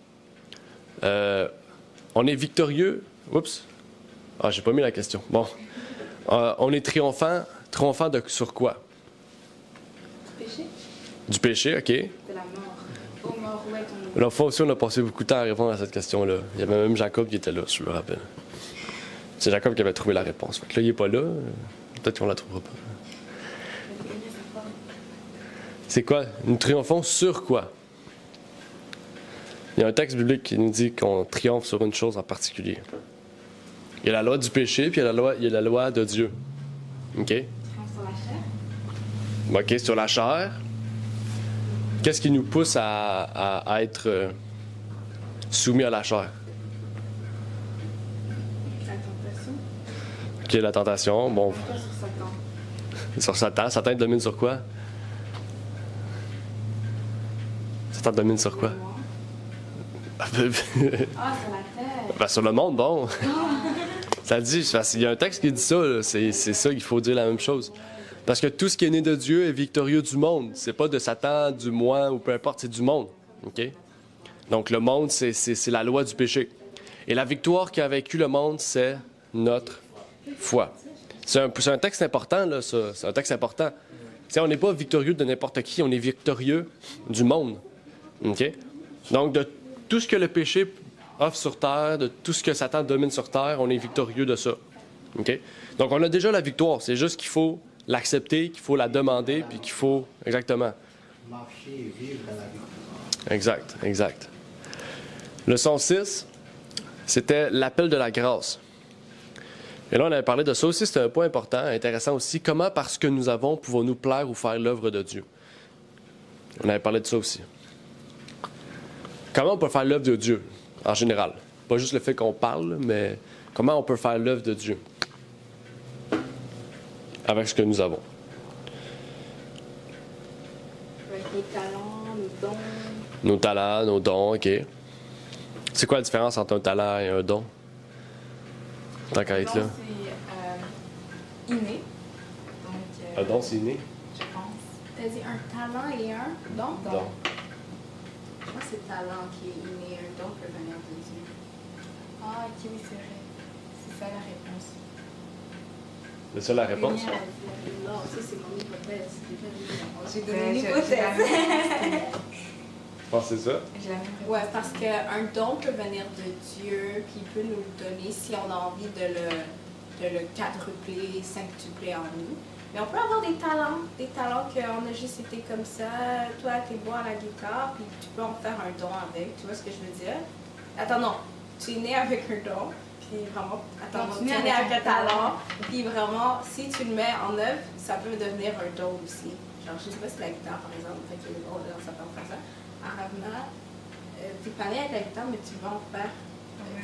Speaker 2: On est victorieux. Oups. Ah, j'ai pas mis la question. Bon. On est triomphant sur quoi?
Speaker 4: Péché?
Speaker 2: Du péché, OK.
Speaker 4: De la mort. Ô mort, où est ton nom?
Speaker 2: La fois aussi, on a passé beaucoup de temps à répondre à cette question-là. Il y avait même Jacob qui était là, si je me rappelle. C'est Jacob qui avait trouvé la réponse. Fait que là, il n'est pas là. Peut-être qu'on la trouvera pas. C'est quoi? Nous triomphons sur quoi? Il y a un texte biblique qui nous dit qu'on triomphe sur une chose en particulier. Il y a la loi du péché, puis il y a la loi de Dieu. OK?
Speaker 4: Sur la chair?
Speaker 2: OK, sur la chair. Qu'est-ce qui nous pousse à être soumis à la chair?
Speaker 4: La tentation?
Speaker 2: OK, la tentation. Bon,
Speaker 4: Pas sur Satan.
Speaker 2: sur Satan. Satan domine sur quoi? Satan domine sur quoi?
Speaker 4: Moi. Ah, sur la terre.
Speaker 2: Ben, sur le monde, bon. Ça dit, il y a un texte qui dit ça, là. C'est ça qu'il faut dire la même chose. Parce que tout ce qui est né de Dieu est victorieux du monde. C'est pas de Satan, du moi ou peu importe, c'est du monde. OK? Donc le monde, c'est la loi du péché. Et la victoire qui a vaincu le monde, c'est notre foi. C'est un texte important, là, ça. C'est un texte important. T'sais, on n'est pas victorieux de n'importe qui, on est victorieux du monde. OK? Donc, de tout ce que le péché offre sur terre, de tout ce que Satan domine sur terre, on est victorieux de ça. OK? Donc, on a déjà la victoire. C'est juste qu'il faut l'accepter, qu'il faut la demander, puis qu'il faut... Exactement.
Speaker 3: Marcher et vivre à la victoire.
Speaker 2: Exact. Leçon 6, c'était l'appel de la grâce. Et là, on avait parlé de ça aussi, c'est un point important, intéressant aussi. Comment, parce que nous avons, pouvons-nous plaire ou faire l'œuvre de Dieu? On avait parlé de ça aussi. Comment on peut faire l'œuvre de Dieu, en général? Pas juste le fait qu'on parle, mais comment on peut faire l'œuvre de Dieu avec ce que nous avons?
Speaker 4: Avec nos talents, nos dons.
Speaker 2: Nos talents, nos dons, OK. C'est quoi la différence entre un talent et un don? Tant qu'à être là.
Speaker 4: Non, c'est inné. Donc,
Speaker 2: Un don, c'est inné?
Speaker 4: je pense.
Speaker 5: T'as dit un talent et un don?
Speaker 2: Don.
Speaker 5: Je pense que c'est talent qui est inné, un don peut venir de Dieu.
Speaker 4: Ah, ok, oui, c'est vrai. C'est ça la réponse.
Speaker 2: C'est ça la réponse?
Speaker 5: Venir à Dieu. Non, ça c'est mon hypothèse. J'ai
Speaker 4: Ben,
Speaker 5: donné une
Speaker 4: j'ai
Speaker 5: hypothèse.
Speaker 2: Je pense que c'est ça.
Speaker 4: J'ai la même réponse.
Speaker 5: Ouais, parce qu'un don peut venir de Dieu, puis il peut nous le donner si on a envie de le quadrupler, centupler en nous. Mais on peut avoir des talents qu'on a juste été comme ça. Toi, t'es bon à la guitare, puis tu peux en faire un don avec. Tu vois ce que je veux dire? Attends, non. Tu es né avec un don, puis vraiment... Attends,
Speaker 4: Non,
Speaker 5: tu es né avec un talent, puis vraiment, si tu le mets en œuvre, ça peut devenir un don aussi. Genre, je sais pas si la guitare, par exemple, fait que ça peut en faire ça. Aravna, t'es pas né avec la guitare, mais tu vas en faire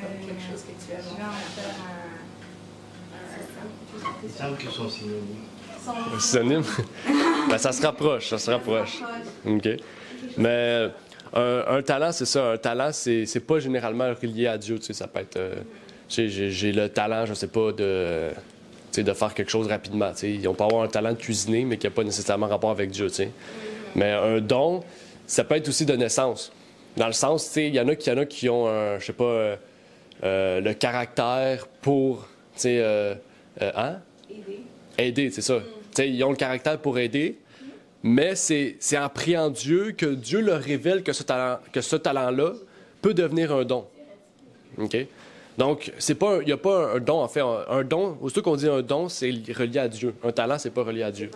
Speaker 5: comme quelque chose que tu aimes.
Speaker 4: Je vais en faire
Speaker 3: Il semble qu'ils sont synonymes.
Speaker 2: Un synonyme? Ben, ça se rapproche, ça se rapproche. OK. Mais un talent, c'est ça. Un talent, c'est pas généralement relié à Dieu. Tu sais, ça peut être... j'ai le talent, je sais pas, de faire quelque chose rapidement. Tu sais. On peut avoir un talent de cuisiner, mais qui n'a pas nécessairement rapport avec Dieu. Tu sais. Mais un don, ça peut être aussi de naissance. Dans le sens, tu sais, il y en a qui ont, je sais pas, le caractère pour, tu sais, aider, c'est ça. Tu sais, ils ont le caractère pour aider, mais c'est en priant Dieu que Dieu leur révèle que ce talent-là peut devenir un don. OK? Donc, il n'y a pas un don, en fait. Un don, aussitôt qu'on dit un don, c'est relié à Dieu. Un talent, c'est pas relié à Dieu.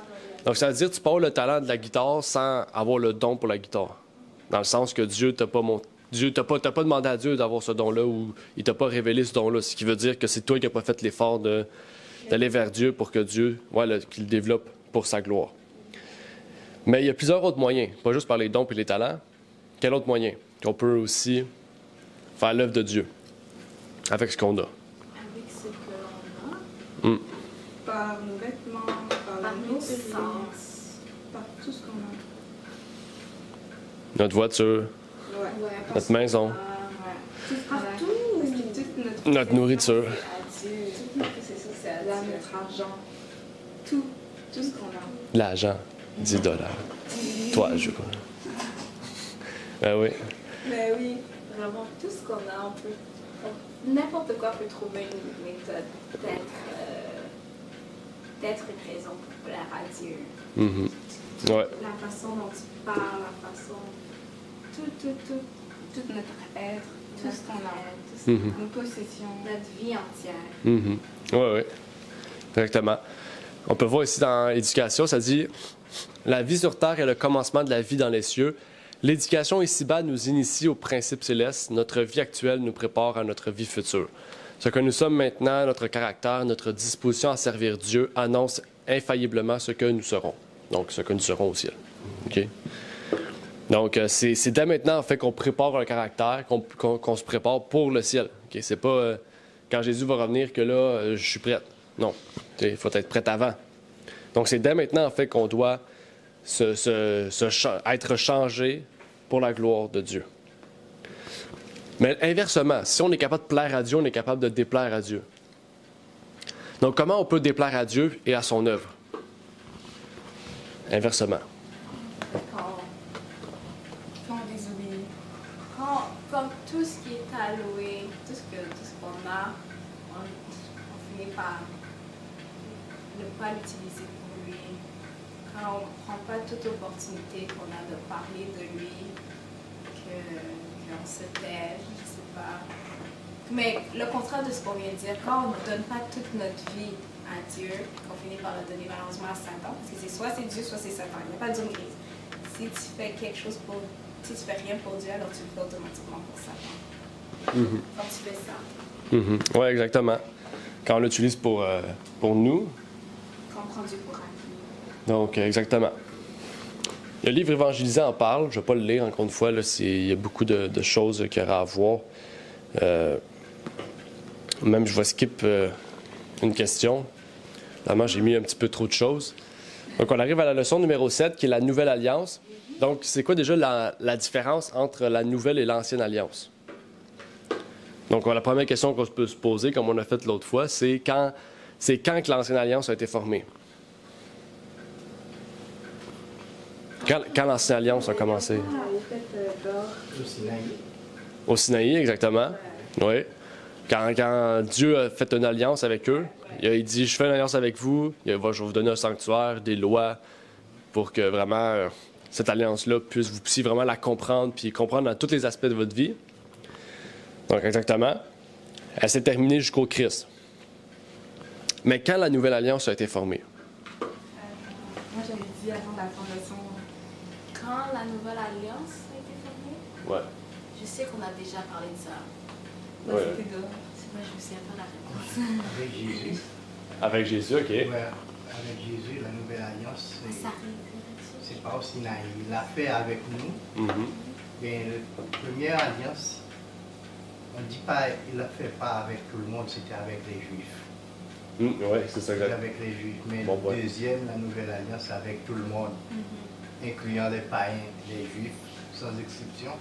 Speaker 2: Donc, ça veut dire que tu peux avoir le talent de la guitare sans avoir le don pour la guitare. Dans le sens que Dieu t'a pas demandé à Dieu d'avoir ce don-là ou il t'a pas révélé ce don-là. Ce qui veut dire que c'est toi qui n'as pas fait l'effort d'aller vers Dieu pour que Dieu, qu'il le développe pour sa gloire. Mais il y a plusieurs autres moyens, pas juste par les dons et les talents. Quel autre moyen? Qu'on peut aussi faire l'œuvre de Dieu avec ce qu'on a.
Speaker 5: Avec ce que l'on a.
Speaker 4: Par nos vêtements, par nos sens, par tout ce qu'on a.
Speaker 2: Notre voiture, notre maison,
Speaker 4: Partout.
Speaker 2: notre nourriture.
Speaker 4: Notre argent. Tout ce qu'on a.
Speaker 2: L'argent, 10 $. Toi, je crois. Ben oui.
Speaker 5: Mais oui, vraiment, tout ce qu'on a, n'importe quoi peut trouver une méthode d'être une raison pour plaire à Dieu.
Speaker 2: Ouais.
Speaker 5: La façon dont tu parles, la façon...
Speaker 4: Tout notre être, tout ce qu'on a, nos possessions,
Speaker 5: notre vie entière.
Speaker 2: Oui. Exactement. On peut voir ici dans l'éducation, ça dit « La vie sur terre est le commencement de la vie dans les cieux. L'éducation ici-bas nous initie aux principes célestes. Notre vie actuelle nous prépare à notre vie future. Ce que nous sommes maintenant, notre caractère, notre disposition à servir Dieu annonce infailliblement ce que nous serons. » Donc, ce que nous serons au ciel. OK? Donc, c'est dès maintenant, en fait, qu'on prépare un caractère, qu'on se prépare pour le ciel. Okay? C'est pas quand Jésus va revenir que là, je suis prête. Non. Il faut être prêt avant. Donc, c'est dès maintenant, en fait, qu'on doit être changé pour la gloire de Dieu. Mais inversement, si on est capable de plaire à Dieu, on est capable de déplaire à Dieu. Donc, comment on peut déplaire à Dieu et à son œuvre? Inversement.
Speaker 5: Quand
Speaker 4: on désobéit.
Speaker 5: Comme tout ce qui est alloué, tout ce qu'on a, on finit par ne pas l'utiliser pour lui. Quand on ne prend pas toute opportunité qu'on a de parler de lui, qu'on se tait, je ne sais pas. Mais le contraire de ce qu'on vient de dire, quand on ne donne pas toute notre vie à Dieu, qu'on finit par le donner malheureusement à Satan, parce que c'est soit c'est Dieu, soit c'est Satan. Il n'y a pas de zone grise. Si tu fais quelque chose si tu fais rien pour Dieu, alors tu le fais automatiquement pour Satan. Quand tu fais ça.
Speaker 2: Oui, exactement. Quand on l'utilise pour nous.
Speaker 5: Quand on prend Dieu pour acquis.
Speaker 2: Donc, exactement. Le livre évangélisé en parle. Je ne vais pas le lire encore une fois. Il y a beaucoup de choses qu'il y aura à voir. Même, je vais skip une question. Vraiment, j'ai mis un petit peu trop de choses. Donc, on arrive à la leçon numéro 7, qui est la Nouvelle Alliance. Donc, c'est quoi déjà la différence entre la Nouvelle et l'Ancienne Alliance? Donc, la première question qu'on peut se poser, comme on a fait l'autre fois, c'est quand que l'Ancienne Alliance a été formée? Quand l'Ancienne Alliance a commencé?
Speaker 3: Au Sinaï.
Speaker 2: Au Sinaï, exactement. Oui. Quand Dieu a fait une alliance avec eux, il dit, je fais une alliance avec vous, je vais vous donner un sanctuaire, des lois, pour que vraiment cette alliance-là, vous puissiez vraiment la comprendre, puis comprendre dans tous les aspects de votre vie. Donc, exactement. Elle s'est terminée jusqu'au Christ. Mais quand la nouvelle alliance a été formée?
Speaker 4: Moi, j'avais dit avant la fondation.
Speaker 5: Quand la nouvelle alliance a été formée?
Speaker 2: Ouais.
Speaker 5: Je sais qu'on a déjà parlé de ça.
Speaker 4: Moi, c'était dehors.
Speaker 5: Moi, je me souviens pas de la réponse.
Speaker 3: Avec Jésus.
Speaker 2: Avec Jésus, OK.
Speaker 3: Ouais, avec Jésus, la nouvelle alliance, c'est pas au Sinaï. Il l'a fait avec nous. Bien, la première alliance, on ne dit pas, il ne l'a fait pas avec tout le monde, c'était avec les Juifs.
Speaker 2: Oui, c'est ça.
Speaker 3: Avec les Juifs. Mais
Speaker 2: Bon,
Speaker 3: le deuxième, la nouvelle alliance, avec tout le monde, incluant les païens, les Juifs, sans exception.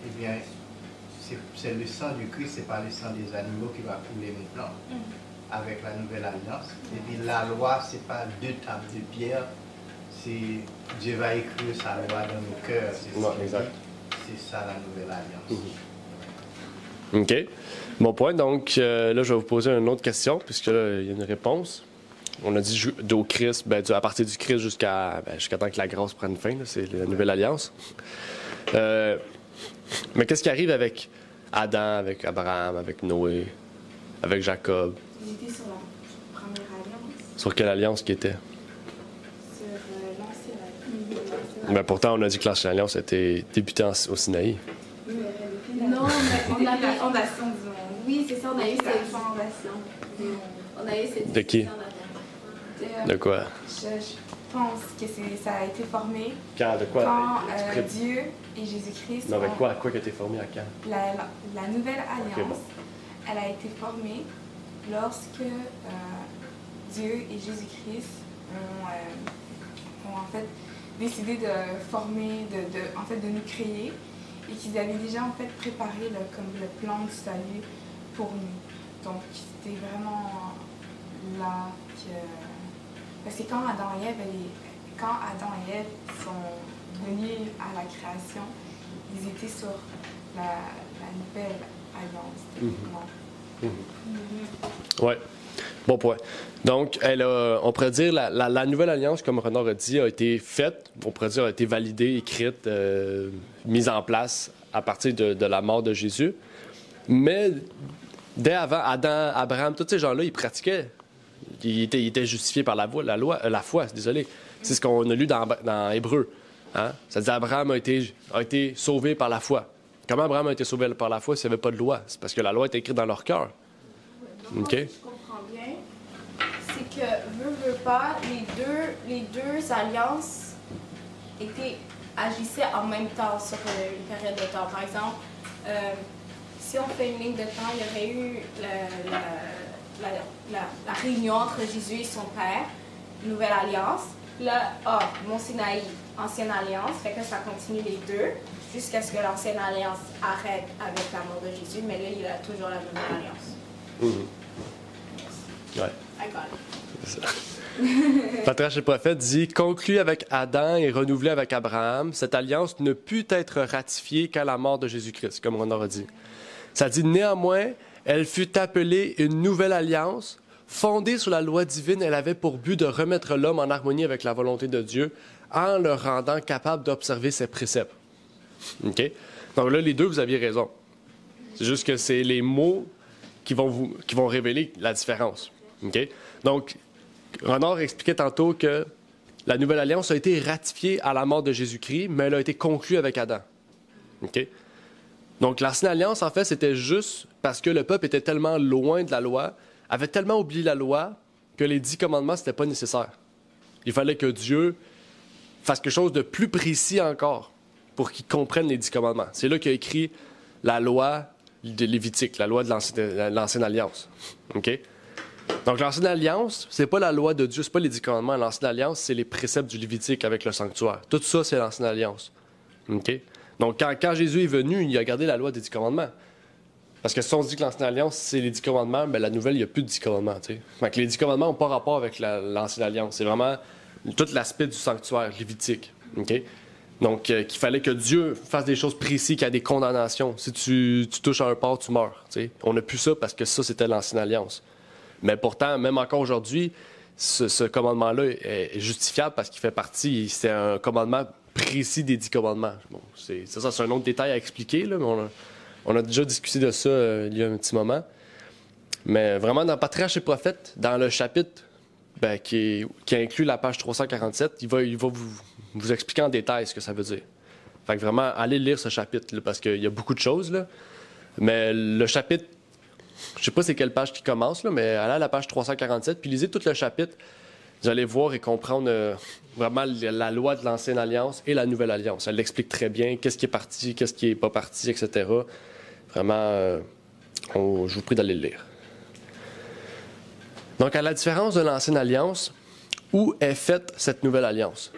Speaker 3: Eh bien, c'est le sang du Christ, c'est pas le sang des animaux qui va couler maintenant. Avec la nouvelle alliance. Et puis la loi, c'est pas 2 tables de pierre, c'est Dieu va écrire sa loi dans nos cœurs. C'est ça la nouvelle alliance.
Speaker 2: OK. Bon point. Donc, là, je vais vous poser une autre question, puisque là, il y a une réponse. On a dit au Christ, à partir du Christ jusqu'à temps que la grâce prenne fin. C'est la nouvelle alliance. Mais qu'est-ce qui arrive avec Adam, avec Abraham, avec Noé, avec Jacob?
Speaker 5: Ils étaient sur la première alliance.
Speaker 2: Sur quelle alliance qui était?
Speaker 5: Sur l'ancienne alliance.
Speaker 2: Mais pourtant, on a dit que l'ancienne alliance était débutée au Sinaï.
Speaker 5: Non, mais on avait fondation du monde. Oui, c'est ça, on a eu cette fondation. On a eu cette
Speaker 2: De qui? De quoi?
Speaker 4: Je pense que ça a été formé
Speaker 2: Quand? De quoi?
Speaker 4: quand Dieu et Jésus-Christ.
Speaker 2: Non, avec quoi? Quoi qui a été formé à quand?
Speaker 4: La nouvelle alliance,
Speaker 2: Ok, bon.
Speaker 4: elle a été formée lorsque Dieu et Jésus-Christ ont en fait décidé de former, de nous créer, et qu'ils avaient déjà en fait préparé comme le plan du salut pour nous. Donc c'était vraiment là que... Parce que quand Adam et Ève sont venus à la création, ils étaient sur la nouvelle alliance.
Speaker 2: Ouais. Bon point. Donc, on pourrait dire la nouvelle alliance, comme Renard a dit, a été faite, on pourrait dire a été validée, écrite, mise en place à partir de la mort de Jésus. Mais dès avant, Adam, Abraham, tous ces gens-là, ils pratiquaient. Ils étaient justifiés par la foi, désolé. C'est ce qu'on a lu dans Hébreu. Hein? Ça dit Abraham a été sauvé par la foi. Comment Abraham a été sauvé par la foi s'il n'y avait pas de loi? C'est parce que la loi était écrite dans leur cœur.
Speaker 5: Donc,
Speaker 2: OK?
Speaker 5: je comprends bien. C'est que, veut pas, les deux alliances agissaient en même temps sur une période de temps. Par exemple, si on fait une ligne de temps, il y aurait eu la réunion entre Jésus et son Père, nouvelle alliance. Là, Mont Sinaï, ancienne alliance, fait que ça continue les deux, jusqu'à ce que l'ancienne alliance arrête avec la mort de Jésus, mais là, il y a toujours la nouvelle alliance.
Speaker 2: Ouais.
Speaker 5: I got it.
Speaker 2: C'est ça. Patriarche et prophète dit « Conclu avec Adam et renouvelé avec Abraham, cette alliance ne put être ratifiée qu'à la mort de Jésus-Christ, comme on aurait dit. Ça dit « Néanmoins, elle fut appelée une nouvelle alliance. Fondée sur la loi divine, elle avait pour but de remettre l'homme en harmonie avec la volonté de Dieu en le rendant capable d'observer ses préceptes. » OK? Donc là, les deux, vous aviez raison. C'est juste que c'est les mots qui vont révéler la différence. OK? Donc, Renard expliquait tantôt que la nouvelle alliance a été ratifiée à la mort de Jésus-Christ, mais elle a été conclue avec Adam. OK? Donc, l'ancienne alliance, en fait, c'était juste parce que le peuple était tellement loin de la loi, avait tellement oublié la loi, que les 10 commandements, c'était pas nécessaire. Il fallait que Dieu fasse quelque chose de plus précis encore pour qu'ils comprennent les 10 commandements. C'est là qu'il a écrit la loi de Lévitique, la loi de l'ancienne alliance. OK? Donc, l'ancienne alliance, c'est pas la loi de Dieu, c'est pas les 10 commandements. L'ancienne alliance, c'est les préceptes du Lévitique avec le sanctuaire. Tout ça, c'est l'ancienne alliance. OK? Donc, quand Jésus est venu, il a gardé la loi des 10 commandements. Parce que si on se dit que l'ancienne alliance, c'est les 10 commandements, bien, la nouvelle, il n'y a plus de 10 commandements. T'sais. Fait que les 10 commandements n'ont pas rapport avec l'ancienne alliance. C'est vraiment tout l'aspect du sanctuaire lévitique. OK? Donc, qu'il fallait que Dieu fasse des choses précises, qu'il y a des condamnations. Si tu touches à un porc, tu meurs. T'sais. On n'a plus ça parce que ça, c'était l'ancienne alliance. Mais pourtant, même encore aujourd'hui, ce commandement-là est justifiable parce qu'il fait partie, c'est un commandement précis des 10 commandements. Bon, c'est un autre détail à expliquer, là, mais on a déjà discuté de ça il y a un petit moment. Mais vraiment, dans Patriarche et prophète, dans le chapitre qui inclut la page 347, il va vous expliquer en détail ce que ça veut dire. Fait que vraiment, allez lire ce chapitre, là, parce qu'il y a beaucoup de choses. Là. Mais le chapitre, je sais pas c'est quelle page qui commence, là, mais allez à la page 347, puis lisez tout le chapitre. Vous allez voir et comprendre vraiment la loi de l'ancienne alliance et la nouvelle alliance. Elle l'explique très bien, qu'est-ce qui est parti, qu'est-ce qui n'est pas parti, etc. Vraiment, je vous prie d'aller le lire. Donc, à la différence de l'ancienne alliance, où est faite cette nouvelle alliance?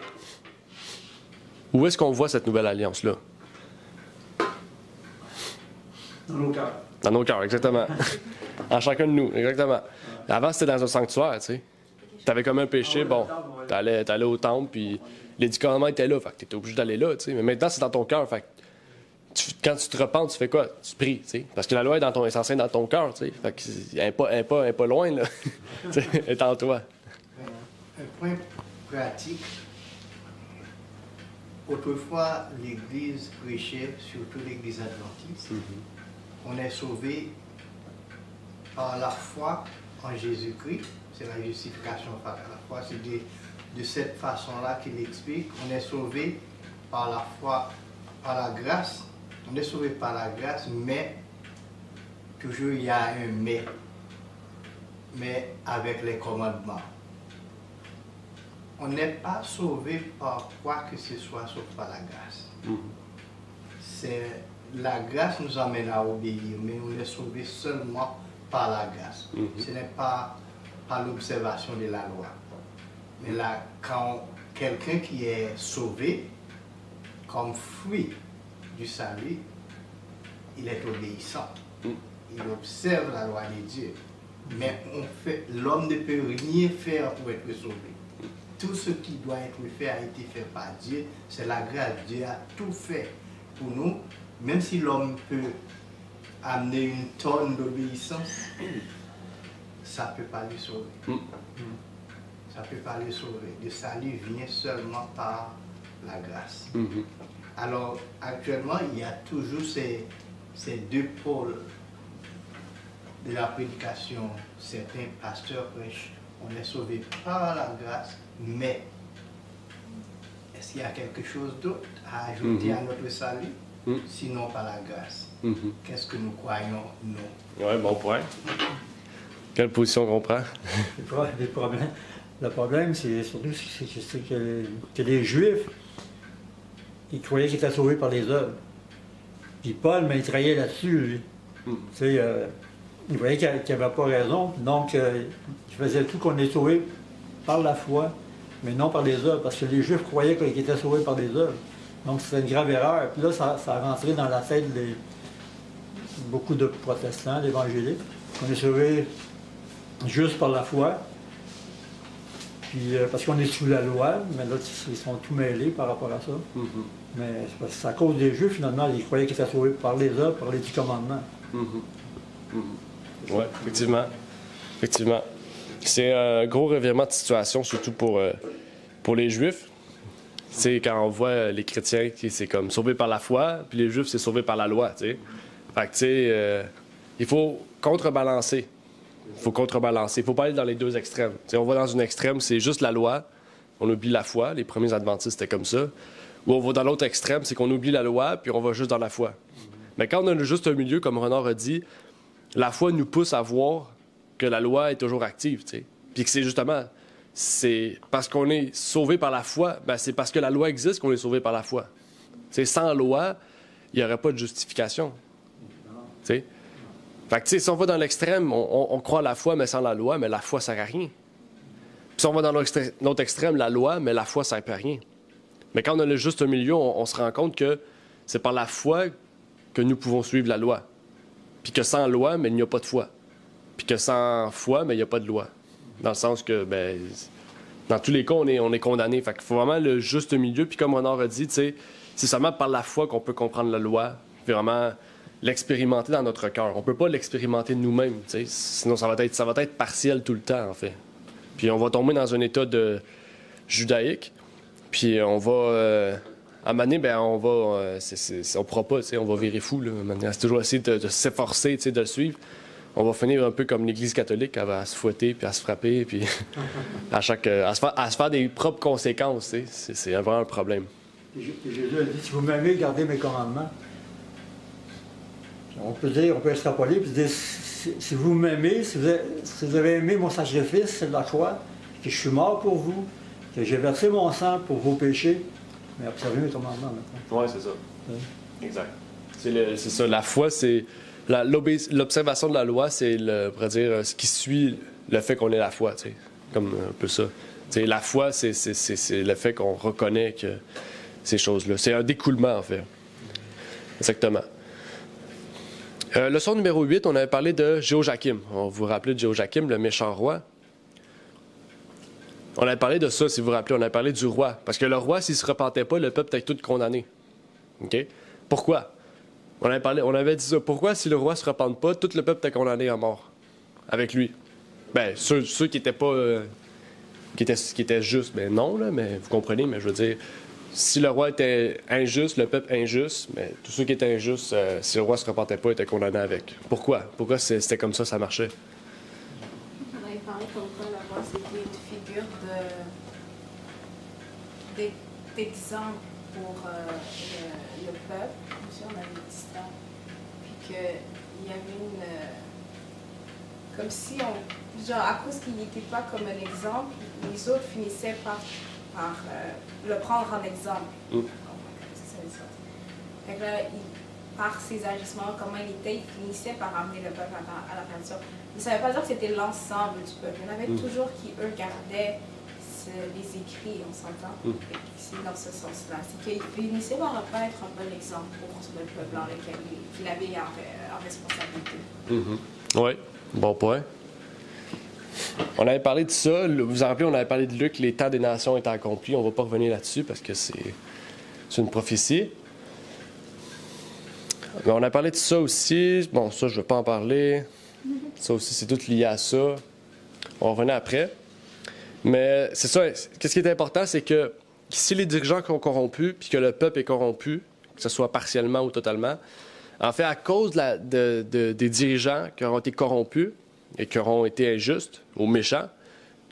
Speaker 2: Où est-ce qu'on voit cette nouvelle alliance-là?
Speaker 6: Dans nos cœurs.
Speaker 2: Dans nos cœurs, exactement. En chacun de nous, exactement. Avant, c'était dans un sanctuaire, tu sais. T'avais comme un péché, bon, t'allais au temple, puis les 10 commandements étaient là, fait que t'étais obligé d'aller là, tu sais. Mais maintenant, c'est dans ton cœur, fait que quand tu te repens, tu fais quoi? Tu pries, tu sais. Parce que la loi est censée être dans ton cœur, tu sais. Fait qu'elle est pas loin, là. Elle est en toi.
Speaker 3: Un point pratique. Autrefois, l'Église prêchait, surtout l'Église adventiste. On est sauvé par la foi en Jésus-Christ. C'est la justification par la foi. C'est de cette façon-là qu'il explique. On est sauvé par la foi, par la grâce. On est sauvé par la grâce, mais toujours il y a un mais. Mais avec les commandements. On n'est pas sauvé par quoi que ce soit sauf par la grâce. La grâce nous amène à obéir, mais on est sauvé seulement par la grâce. Ce n'est pas par l'observation de la loi. Mais là, quand quelqu'un qui est sauvé, comme fruit du salut, il est obéissant. Il observe la loi de Dieu. Mais l'homme ne peut rien faire pour être sauvé. Tout ce qui doit être fait a été fait par Dieu. C'est la grâce. Dieu a tout fait pour nous. Même si l'homme peut amener une tonne d'obéissance, ça ne peut pas le sauver. Ça ne peut pas le sauver. Le salut vient seulement par la grâce. Alors, actuellement, il y a toujours ces deux pôles de la prédication. Certains pasteurs prêchent, on est sauvé par la grâce, mais est-ce qu'il y a quelque chose d'autre à ajouter à notre salut, sinon par la grâce? Qu'est-ce que nous croyons, nous?
Speaker 2: Oui, bon point. Quelle position qu'on prend?
Speaker 6: Le problème, c'est surtout que les Juifs, ils croyaient qu'ils étaient sauvés par les œuvres. Puis Paul, mais il travaillait là-dessus, lui. Tu sais, il voyait qu'il n'avait pas raison, donc il faisait tout qu'on est sauvé par la foi, mais non par les œuvres, parce que les Juifs croyaient qu'ils étaient sauvés par les œuvres. Donc c'était une grave erreur. Puis là, ça a rentré dans la tête de beaucoup de protestants, d'évangéliques, qu'on est sauvé juste par la foi, puis parce qu'on est sous la loi, mais là, ils sont tout mêlés par rapport à ça. Mais c'est à cause des Juifs, finalement, ils croyaient qu'ils étaient sauvés par les œuvres, par les 10 commandements.
Speaker 2: Oui, effectivement. Effectivement. C'est un gros revirement de situation, surtout pour les Juifs. C'est quand on voit les chrétiens qui c'est comme sauvés par la foi, puis les Juifs, c'est sauvés par la loi, tu sais. Fait que, tu sais, il faut contrebalancer. Il faut contrebalancer. Il ne faut pas aller dans les deux extrêmes. T'sais, on va dans une extrême, c'est juste la loi, on oublie la foi. Les premiers adventistes, c'était comme ça. Ou on va dans l'autre extrême, c'est qu'on oublie la loi, puis on va juste dans la foi. Mais quand on a juste un milieu, comme Renard a dit, la foi nous pousse à voir que la loi est toujours active, tu sais. Puis que c'est justement, c'est parce qu'on est sauvé par la foi, ben c'est parce que la loi existe qu'on est sauvé par la foi. T'sais, sans loi, il n'y aurait pas de justification. Tu sais. Fait que, tu sais, si on va dans l'extrême, on croit à la foi, mais sans la loi, mais la foi, ça ne sert à rien. Puis si on va dans l'autre extrême, la loi, mais la foi, ça ne sert à rien. Mais quand on a le juste milieu, on se rend compte que c'est par la foi que nous pouvons suivre la loi. Puis que sans loi, mais il n'y a pas de foi. Puis que sans foi, mais il n'y a pas de loi. Dans le sens que, ben, dans tous les cas, on est condamné. Fait qu'il faut vraiment le juste milieu. Puis comme Renard a dit, tu sais, c'est seulement par la foi qu'on peut comprendre la loi. Puis vraiment l'expérimenter dans notre cœur. On peut pas l'expérimenter nous-mêmes, tu sais. Sinon, ça va être partiel tout le temps, en fait. Puis on va tomber dans un état de judaïque. Puis on va... à un moment donné, ben, on pourra pas, tu sais, on va virer fou, là. C'est toujours essayer de s'efforcer, tu sais, de le suivre. On va finir un peu comme l'Église catholique, elle va se fouetter, puis à se frapper, puis à se faire des propres conséquences, tu sais. C'est vraiment un problème.
Speaker 6: Jésus a dit, si vous m'aimez, gardez mes commandements. On peut extrapoler, puis dire, si vous m'aimez, si vous avez aimé mon sacrifice, c'est de la croix, que je suis mort pour vous, que j'ai versé mon sang pour vos péchés, mais observez mes commandements maintenant.
Speaker 2: Oui, c'est ça. Exact. C'est ça. La foi, c'est... L'observation de la loi, c'est, on pourrait dire, ce qui suit le fait qu'on ait la foi, tu sais, comme un peu ça. Tu sais, la foi, c'est le fait qu'on reconnaît que ces choses-là. C'est un découlement, en fait. Exactement. Leçon numéro 8, on avait parlé de Jéhojakim. On vous rappelez de Jéhojakim, le méchant roi. On avait parlé de ça, si vous vous rappelez. On avait parlé du roi. Parce que le roi, s'il ne se repentait pas, le peuple était tout condamné. OK? Pourquoi? On avait dit ça. Pourquoi, si le roi ne se repente pas, tout le peuple était condamné à mort? Avec lui. Ben, ceux qui n'étaient pas... qui étaient justes, ben non, là, mais vous comprenez, mais je veux dire... Si le roi était injuste, le peuple injuste, mais tous ceux qui étaient injustes, si le roi ne se repentait pas, étaient condamnés avec. Pourquoi? Pourquoi c'était comme ça marchait?
Speaker 5: On avait parlé comme quoi la roi, c'était une figure d'exemple pour le peuple. Aussi, on avait dit ça. Puis qu'il y avait une... comme si on... Genre, à cause qu'il n'était pas comme un exemple, les autres finissaient par le prendre en exemple. C'est ça, les autres. Fait que là, par ses agissements, comment il était, il finissait par amener le peuple à la perdition. Mais ça ne veut pas dire que c'était l'ensemble du peuple. Il y en avait toujours qui, eux, gardaient les écrits, on s'entend. C'est dans ce sens-là. C'est qu'ils finissaient par pas être un bon exemple pour le peuple dans lequel il avait en responsabilité.
Speaker 2: Oui, bon point. On avait parlé de ça. Vous vous rappelez, on avait parlé de Luc, les temps des nations étaient accomplis. On ne va pas revenir là-dessus parce que c'est une prophétie. Mais on a parlé de ça aussi. Bon, ça, je ne vais pas en parler. Ça aussi, c'est tout lié à ça. On va revenir après. Mais c'est ça. Qu'est-ce qui est important, c'est que si les dirigeants sont corrompus, puis que le peuple est corrompu, que ce soit partiellement ou totalement, en fait, à cause des dirigeants qui auront été corrompus, et qui auront été injustes ou méchants,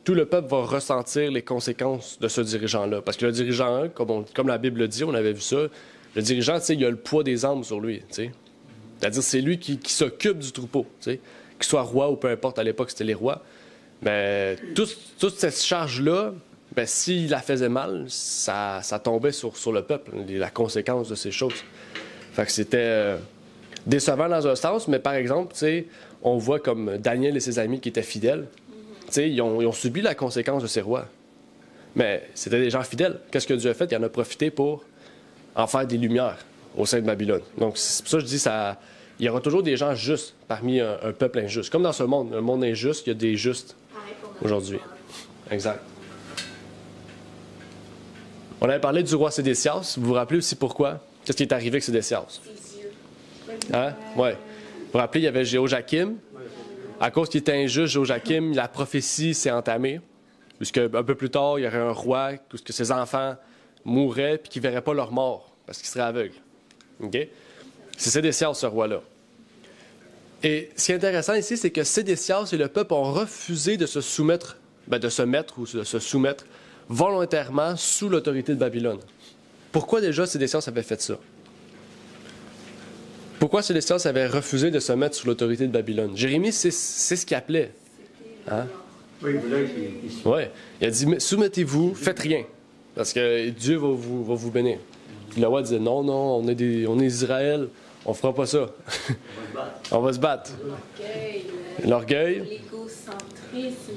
Speaker 2: tout le peuple va ressentir les conséquences de ce dirigeant-là. Parce que le dirigeant, comme la Bible le dit, on avait vu ça, le dirigeant, il a le poids des âmes sur lui. T'sais. C'est-à-dire c'est lui qui s'occupe du troupeau. Qu'il soit roi ou peu importe, à l'époque, c'était les rois. Mais toute cette charge-là, ben, s'il la faisait mal, ça tombait sur le peuple, la conséquence de ces choses. Fait que c'était décevant dans un sens, mais par exemple, on voit comme Daniel et ses amis qui étaient fidèles, ils ont subi la conséquence de ces rois. Mais c'était des gens fidèles. Qu'est-ce que Dieu a fait? Il en a profité pour en faire des lumières au sein de Babylone. Donc, c'est pour ça que je dis, il y aura toujours des gens justes parmi un peuple injuste. Comme dans ce monde, un monde injuste, il y a des justes aujourd'hui. Exact. On avait parlé du roi Sédécias. Vous vous rappelez aussi pourquoi? Qu'est-ce qui est arrivé avec Sédécias? Hein? Ouais. Vous vous rappelez, il y avait Jéhojakim. À cause qu'il était injuste, Jéhojakim, la prophétie s'est entamée. Puisque un peu plus tard, il y aurait un roi, que ses enfants mourraient, puis qu'ils ne verraient pas leur mort, parce qu'ils seraient aveugles. OK? C'est Sédécias, ce roi-là. Et ce qui est intéressant ici, c'est que Sédécias et le peuple ont refusé de se soumettre, de se soumettre volontairement sous l'autorité de Babylone. Pourquoi déjà Sédécias avait fait ça? Pourquoi Sédécias avait refusé de se mettre sous l'autorité de Babylone? Jérémie, c'est ce qu'il appelait. Hein?
Speaker 6: Oui,
Speaker 2: il a dit, soumettez-vous, faites rien, parce que Dieu va vous bénir. Puis le roi disait, non, on est Israël, on fera pas ça. On va se battre. L'orgueil.
Speaker 5: L'égocentrisme,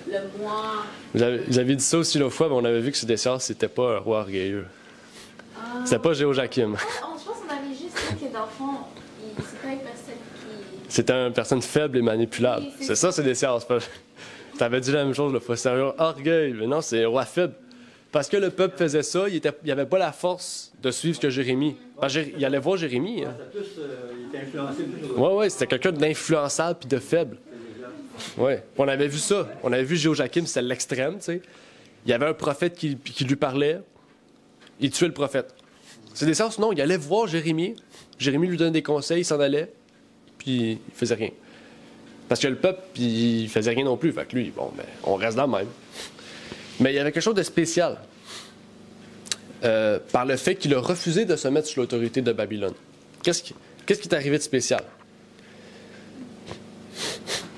Speaker 5: le moi.
Speaker 2: Vous avez dit ça aussi l'autre fois, mais on avait vu que Sédécias, c'était pas un roi orgueilleux. C'était pas Jéhojakim.
Speaker 5: Je pense qu'on avait juste dit que dans le fond, c'est pas une personne qui...
Speaker 2: C'était une personne faible et manipulable. Oui, c'est ça, Sédécias. Tu avais dit la même chose, c'est un orgueil. Mais non, c'est un roi faible. Parce que le peuple faisait ça, il n'avait pas la force de suivre ce que Jérémie. Il allait voir Jérémie. Hein.
Speaker 6: Il était influencé.
Speaker 2: Oui, c'était quelqu'un d'influençable puis de faible. Oui, on avait vu ça. On avait vu Jéhojakim, c'était l'extrême, tu sais. Il y avait un prophète qui lui parlait, il tuait le prophète. C'est des sens, non, il allait voir Jérémie. Jérémie lui donnait des conseils, il s'en allait, puis il faisait rien. Parce que le peuple, il faisait rien non plus. Fait que lui, bon, ben, on reste dans le même. Mais il y avait quelque chose de spécial par le fait qu'il a refusé de se mettre sous l'autorité de Babylone. Qu'est-ce qui est arrivé de spécial?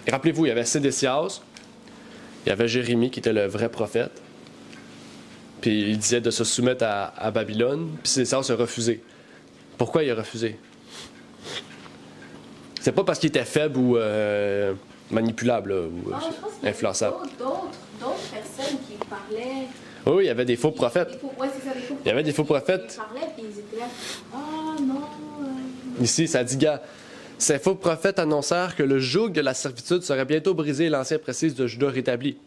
Speaker 2: Et rappelez-vous, il y avait Sédécias, il y avait Jérémie qui était le vrai prophète, puis il disait de se soumettre à Babylone, puis Sédécias a refusé. Pourquoi il a refusé? C'est pas parce qu'il était faible ou manipulables là, ou
Speaker 5: Je pense qu'il y avait
Speaker 2: influençables.
Speaker 5: d'autres personnes qui parlaient.
Speaker 2: Oui, il y avait des faux prophètes.
Speaker 5: Ouais, c'est ça, des faux
Speaker 2: Il y avait des faux prophètes.
Speaker 5: Ils parlaient, puis ils étaient là. Ah non.
Speaker 2: Ici, ça dit, gars, ces faux prophètes annoncèrent que le joug de la servitude serait bientôt brisé et l'ancien précise de Juda rétabli.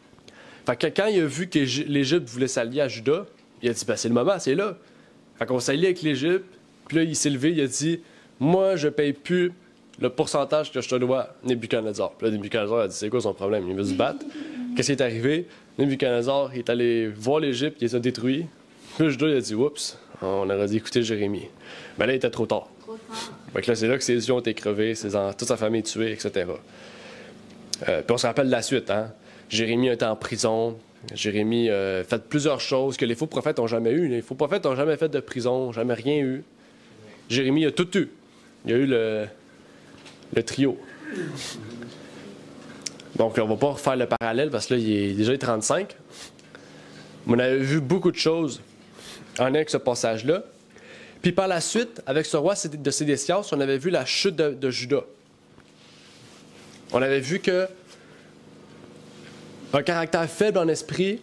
Speaker 2: Fait que quand il a vu que l'Égypte voulait s'allier à Juda, il a dit, ben, c'est le moment, c'est là. Fait qu'on s'allie avec l'Égypte, puis là, il s'est levé, il a dit, moi, je paye plus le pourcentage que je te dois, Nebuchadnezzar. Puis là, Nebuchadnezzar a dit, c'est quoi son problème? Il veut se battre. Qu'est-ce qui est arrivé? Nebuchadnezzar est allé voir l'Égypte, il les a détruits. Puis Juda, il a dit, oups, on aurait dû écouter Jérémie. Ben là, il était trop tard. Fait que là, c'est là que ses yeux ont été crevés, toute sa famille tuée, etc. Puis on se rappelle de la suite, hein? Jérémie était en prison. Jérémie a fait plusieurs choses que les faux prophètes n'ont jamais eues. Les faux prophètes n'ont jamais fait de prison, jamais rien eu. Jérémie a tout eu. Il y a eu le trio. Donc, on va pas refaire le parallèle parce que là, il est déjà 35. Mais on avait vu beaucoup de choses en lien avec ce passage-là. Puis par la suite, avec ce roi de Sédécias, on avait vu la chute de Juda. On avait vu que un caractère faible en esprit.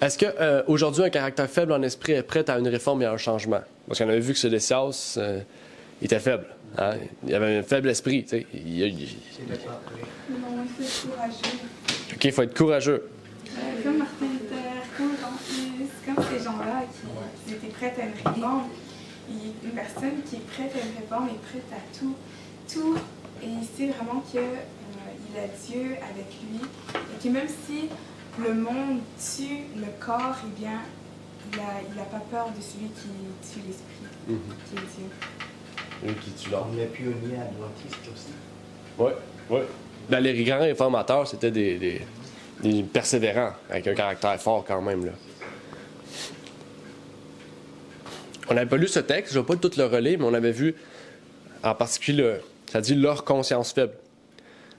Speaker 2: Est-ce que aujourd'hui un caractère faible en esprit est prêt à une réforme et à un changement? Parce qu'on avait vu que Sédécias était faible. Hein? Il avait un faible esprit. Tu sais.
Speaker 4: Non, il faut être courageux.
Speaker 2: OK, il faut être courageux.
Speaker 4: Comme Martin Luther, comme ces gens-là qui étaient prêts à une réforme, une personne qui est prête à une réforme est prête à tout, et il sait vraiment qu'il a Dieu avec lui, et que même si le monde tue le corps, eh bien, il n'a pas peur de celui qui tue l'esprit, qui est Dieu.
Speaker 2: Lui qui tue l'homme.
Speaker 3: On est pionniers adventistes aussi.
Speaker 2: Oui, oui. Dans les grands réformateurs, c'était des persévérants, avec un caractère fort quand même. Là. On n'avait pas lu ce texte, je ne vais pas tout le relire, mais on avait vu en particulier, ça dit leur conscience faible.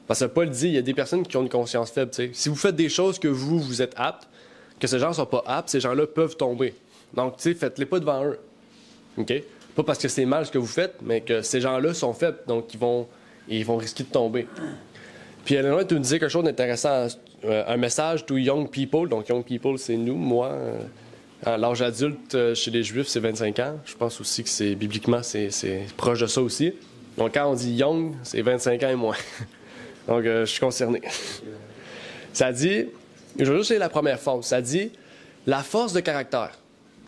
Speaker 2: Parce que Paul dit, il y a des personnes qui ont une conscience faible. T'sais. Si vous faites des choses que vous êtes aptes, que ces gens ne sont pas aptes, ces gens-là peuvent tomber. Donc, faites-les pas devant eux. OK? Pas parce que c'est mal ce que vous faites, mais que ces gens-là sont faibles, donc ils vont risquer de tomber. Puis Eleanor, tu nous disais quelque chose d'intéressant, un message to young people. Donc, young people, c'est nous, moi. L'âge adulte chez les Juifs, c'est 25 ans. Je pense aussi que c'est bibliquement, c'est proche de ça aussi. Donc, quand on dit young, c'est 25 ans et moins. Donc, je suis concerné. Ça dit, je vais juste lire la première phrase. Ça dit, la force de caractère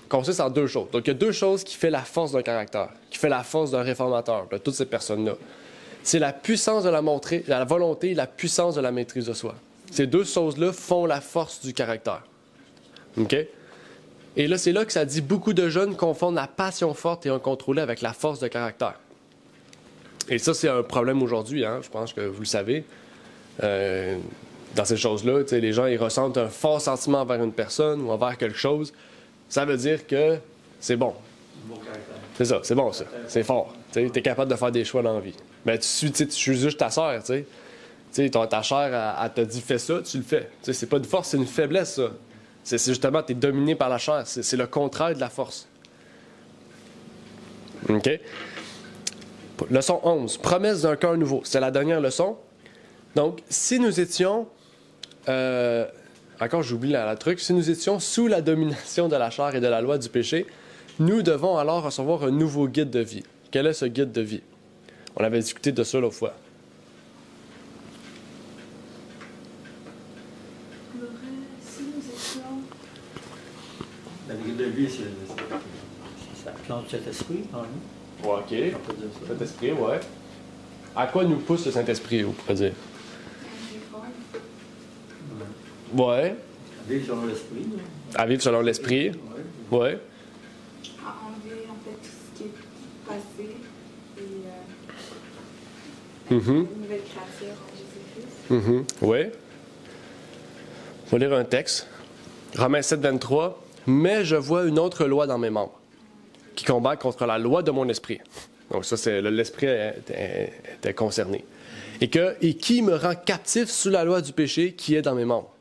Speaker 2: consiste en deux choses. Donc, il y a deux choses qui font la force d'un caractère, qui fait la force d'un réformateur, de toutes ces personnes-là. C'est la puissance de la volonté et la puissance de la maîtrise de soi. Ces deux choses-là font la force du caractère. OK? Et là, c'est là que ça dit, beaucoup de jeunes confondent la passion forte et incontrôlée avec la force de caractère. Et ça, c'est un problème aujourd'hui, hein? Je pense que vous le savez. Dans ces choses-là, les gens ils ressentent un fort sentiment envers une personne ou envers quelque chose. Ça veut dire que c'est bon. C'est ça, c'est bon ça. C'est fort. Tu es capable de faire des choix dans la vie. Mais tu juges ta chair, tu sais. Ta chair, elle t'a dit fais ça, tu le fais. T'sais, c'est pas une force, c'est une faiblesse, ça. C'est justement, tu es dominé par la chair. C'est le contraire de la force. OK? Leçon 11. Promesse d'un cœur nouveau. C'est la dernière leçon. Donc, si nous étions... encore, j'oublie la truc. Si nous étions sous la domination de la chair et de la loi du péché, nous devons alors recevoir un nouveau guide de vie. Quel est ce guide de vie? On avait discuté de ça l'autre fois.
Speaker 4: Si nous étions...
Speaker 6: La guide de vie, c'est ça plante cet esprit en nous.
Speaker 2: Ouais, OK. Saint-Esprit, ouais. À quoi nous pousse le Saint-Esprit, vous pourrez dire? Ouais.
Speaker 6: À vivre selon l'esprit.
Speaker 2: À vivre selon l'esprit. Ouais.
Speaker 4: À enlever en fait tout ce qui est passé et une nouvelle créature en Jésus-Christ.
Speaker 2: Ouais. On va lire un texte. Romains 7, 23. Mais je vois une autre loi dans mes membres, qui combat contre la loi de mon esprit. Donc ça, c'est l'esprit était concerné. Et qui me rend captif sous la loi du péché qui est dans mes membres.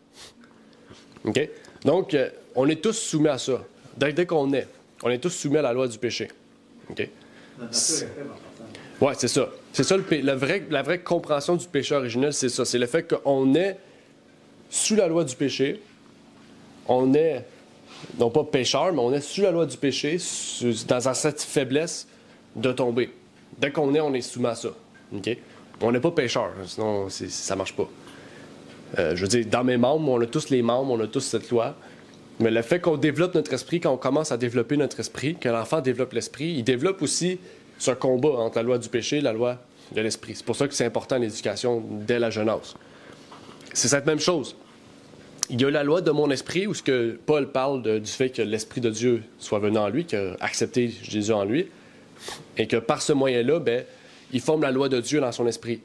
Speaker 2: OK? Donc, on est tous soumis à ça. Dès qu'on est, on est tous soumis à la loi du péché. OK?
Speaker 6: La nature est faible en partant.
Speaker 2: Oui, c'est ça. C'est ça la vraie compréhension du péché originel, c'est ça. C'est le fait qu'on est sous la loi du péché. On est, non pas pécheur, mais on est sous la loi du péché, dans cette faiblesse de tomber. Dès qu'on est, on est soumis à ça. Okay? On n'est pas pécheur, sinon ça marche pas. Je veux dire, dans mes membres, on a tous les membres, on a tous cette loi. Mais le fait qu'on développe notre esprit, quand on commence à développer notre esprit, que l'enfant développe l'esprit, il développe aussi ce combat entre la loi du péché et la loi de l'esprit. C'est pour ça que c'est important l'éducation dès la jeunesse. C'est cette même chose. Il y a la loi de mon esprit, où ce que Paul parle du fait que l'Esprit de Dieu soit venu en lui, qu'il a accepté Jésus en lui, et que par ce moyen-là, il forme la loi de Dieu dans son esprit.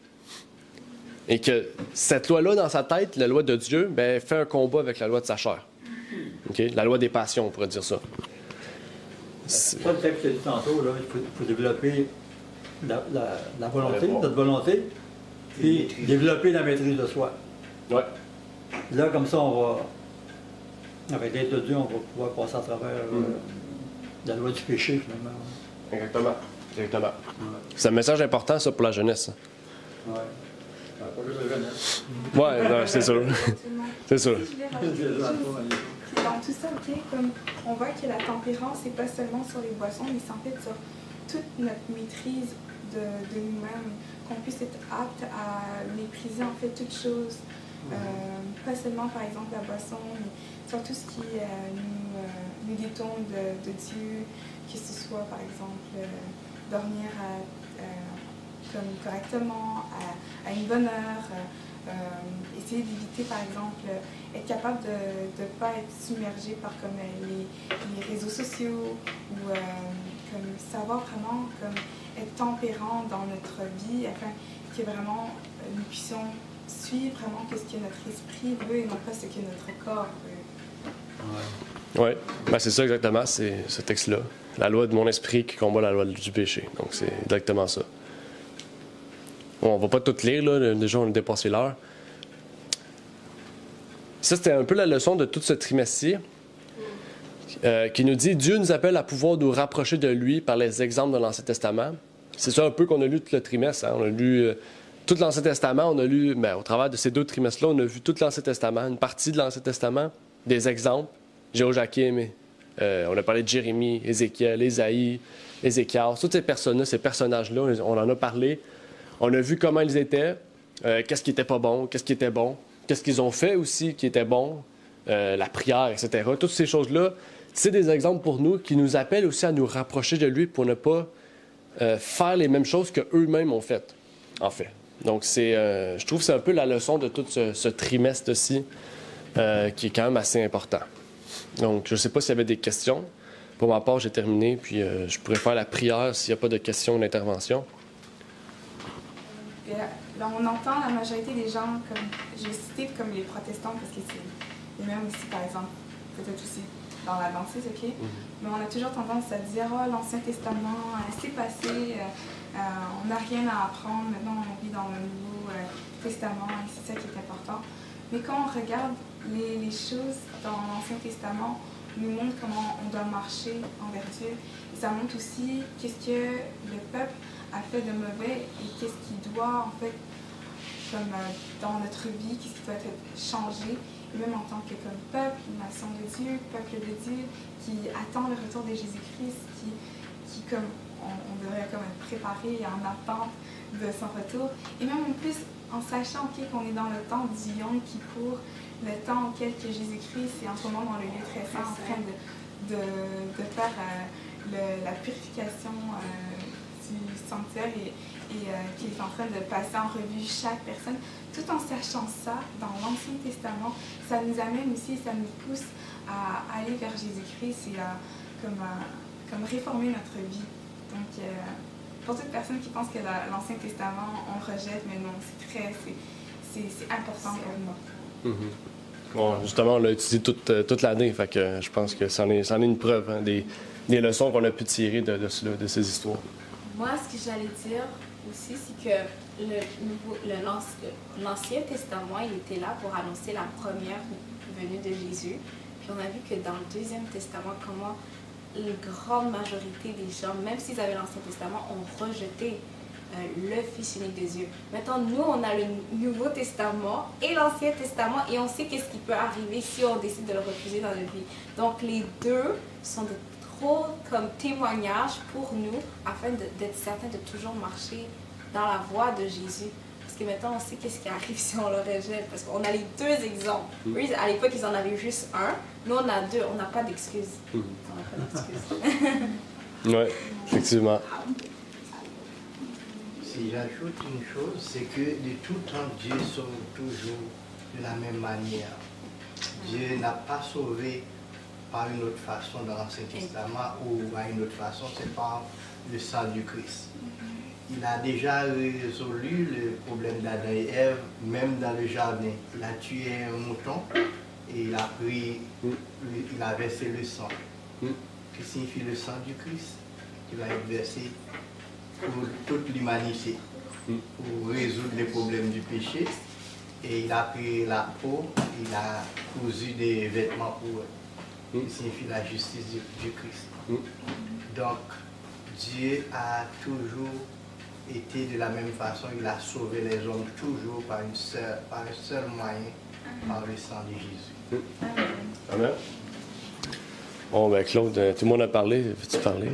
Speaker 2: Et que cette loi-là, dans sa tête, la loi de Dieu, fait un combat avec la loi de sa chair. Okay? La loi des passions, on pourrait dire ça.
Speaker 6: C'est ça le texte que tu as dit tantôt, là, il faut développer la volonté, notre volonté, puis développer la maîtrise de soi.
Speaker 2: Ouais.
Speaker 6: Là, comme ça, avec l'aide de Dieu, on va pouvoir passer à travers la loi du péché, finalement.
Speaker 2: Exactement. C'est un message important, ça, pour la jeunesse.
Speaker 6: Oui. Pas juste la jeunesse.
Speaker 2: Oui, c'est sûr. C'est sûr.
Speaker 4: Dans tout ça, comme on voit que la tempérance, c'est pas seulement sur les boissons, mais c'est en fait sur toute notre maîtrise de nous-mêmes, qu'on puisse être apte à mépriser en fait toutes choses. Pas seulement par exemple la boisson, mais sur tout ce qui nous détourne de Dieu, que ce soit par exemple dormir comme correctement, à une bonne heure, essayer d'éviter par exemple, être capable de ne pas être submergé par comme, les réseaux sociaux, ou comme savoir vraiment comme, être tempérant dans notre vie afin que vraiment nous puissions suivre vraiment ce que notre esprit veut et non pas ce que notre corps veut.
Speaker 2: Oui, c'est ça exactement, c'est ce texte-là. La loi de mon esprit qui combat la loi du péché. Donc c'est exactement ça. Bon, on va pas tout lire, là. Déjà on a dépassé l'heure. Ça, c'était un peu la leçon de tout ce trimestre-ci, qui nous dit « Dieu nous appelle à pouvoir nous rapprocher de lui par les exemples de l'Ancien Testament. » C'est ça un peu qu'on a lu tout le trimestre. Hein? On a lu tout l'Ancien Testament, on a lu, au travers de ces 2 trimestres-là, on a vu tout l'Ancien Testament, une partie de l'Ancien Testament, des exemples. Joachim, on a parlé de Jérémie, Ézéchiel, Ésaïe, Ézéchias, toutes ces personnes-là, ces personnages-là, on en a parlé. On a vu comment ils étaient, qu'est-ce qui était pas bon, qu'est-ce qui était bon, qu'est-ce qu'ils ont fait aussi qui était bon, la prière, etc. Toutes ces choses-là, c'est des exemples pour nous qui nous appellent aussi à nous rapprocher de lui pour ne pas faire les mêmes choses qu'eux-mêmes ont faites, en fait. Donc, je trouve que c'est un peu la leçon de tout ce trimestre-ci qui est quand même assez important. Donc, je ne sais pas s'il y avait des questions. Pour ma part, j'ai terminé, puis je pourrais faire la prière s'il n'y a pas de questions ou d'intervention.
Speaker 4: Là, on entend la majorité des gens, comme je vais citer comme les protestants, parce que c'est même aussi, par exemple, peut-être aussi dans l'Adventiste, OK? Mais on a toujours tendance à dire « Oh, l'Ancien Testament, c'est passé, on n'a rien à apprendre, maintenant on vit dans le Nouveau Testament, et c'est ça qui est important. » Mais quand on regarde les choses dans l'Ancien Testament, nous montre comment on doit marcher envers Dieu. Et ça montre aussi qu'est-ce que le peuple a fait de mauvais et qu'est-ce qui doit, en fait, comme dans notre vie, qu'est-ce qui doit être changé. Et même en tant que comme peuple, nation de Dieu, peuple de Dieu, qui attend le retour de Jésus-Christ, qui comme on devrait comme être préparé et en attente de son retour. Et même en plus, en sachant qu'on est dans le temps du Yom Kippour, le temps auquel que Jésus-Christ est en ce moment dans le lieu très saint en train de faire la purification du sanctuaire et qu'il est en train de passer en revue chaque personne. Tout en sachant ça, dans l'Ancien Testament, ça nous amène aussi, ça nous pousse à aller vers Jésus-Christ et à comme réformer notre vie. Donc, pour toute personne qui pense que l'Ancien Testament, on le rejette, mais non, c'est important pour nous.
Speaker 2: Bon, justement, on l'a utilisé toute l'année, fait que je pense que c'en est une preuve, hein, des leçons qu'on a pu tirer de ces histoires.
Speaker 5: Moi, ce que j'allais dire aussi, c'est que l'Ancien Testament, il était là pour annoncer la première venue de Jésus. Puis on a vu que dans le Deuxième Testament, comment une grande majorité des gens, même s'ils avaient l'Ancien Testament, ont rejeté le Fils unique de Dieu. Maintenant, nous, on a le Nouveau Testament et l'Ancien Testament et on sait qu'est-ce qui peut arriver si on décide de le refuser dans notre vie. Donc, les deux sont de trop comme témoignages pour nous afin d'être certains de toujours marcher dans la voie de Jésus. Parce que maintenant, on sait qu'est-ce qui arrive si on le rejette. Parce qu'on a les deux exemples. Eux, à l'époque, ils en avaient juste un. Nous, on a deux. On n'a pas d'excuses. On n'a pas d'excuses.
Speaker 2: Oui, effectivement.
Speaker 3: Si j'ajoute une chose, c'est que de tout temps, Dieu sauve toujours de la même manière. Dieu n'a pas sauvé par une autre façon dans l'Ancien Testament ou à une autre façon, c'est par le sang du Christ. Il a déjà résolu le problème d'Adam et Ève, même dans le jardin. Il a tué un mouton et il a pris, il a versé le sang. Qui signifie le sang du Christ, qui va être versé pour toute l'humanité, pour résoudre les problèmes du péché. Et il a pris la peau, il a cousu des vêtements pour eux, qui signifie la justice du Christ. Donc, Dieu a toujours été de la même façon, il a sauvé les hommes toujours par un seul moyen, par le sang de Jésus.
Speaker 2: Amen. Bon, ben Claude, tout le monde a parlé. Veux-tu parler?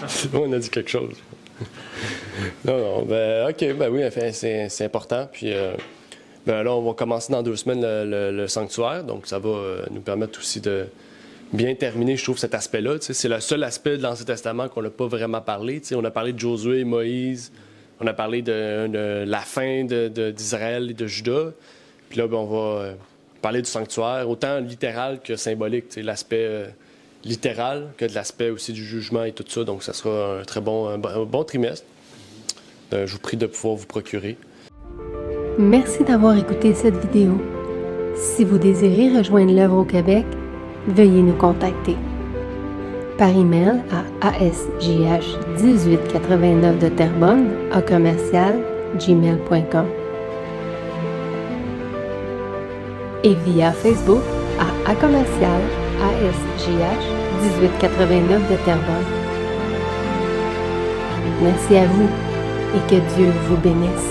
Speaker 2: C'est bon, on a dit quelque chose. Non, ben OK, ben oui, enfin, c'est important. Puis ben là, on va commencer dans 2 semaines le sanctuaire. Donc, ça va nous permettre aussi de bien terminer, je trouve, cet aspect-là. C'est le seul aspect de l'Ancien Testament qu'on n'a pas vraiment parlé. On a parlé de Josué et Moïse. On a parlé de la fin d'Israël et de Juda. Puis là, ben, on va parler du sanctuaire, autant littéral que symbolique. L'aspect littéral que de l'aspect aussi du jugement et tout ça. Donc, ça sera un très bon trimestre. Je vous prie de pouvoir vous procurer.
Speaker 1: Merci d'avoir écouté cette vidéo. Si vous désirez rejoindre l'œuvre au Québec, veuillez nous contacter par email à asjh1889 de Terrebonne @gmail.com et via Facebook à commercial asjh1889 de Terrebonne. Merci à vous et que Dieu vous bénisse.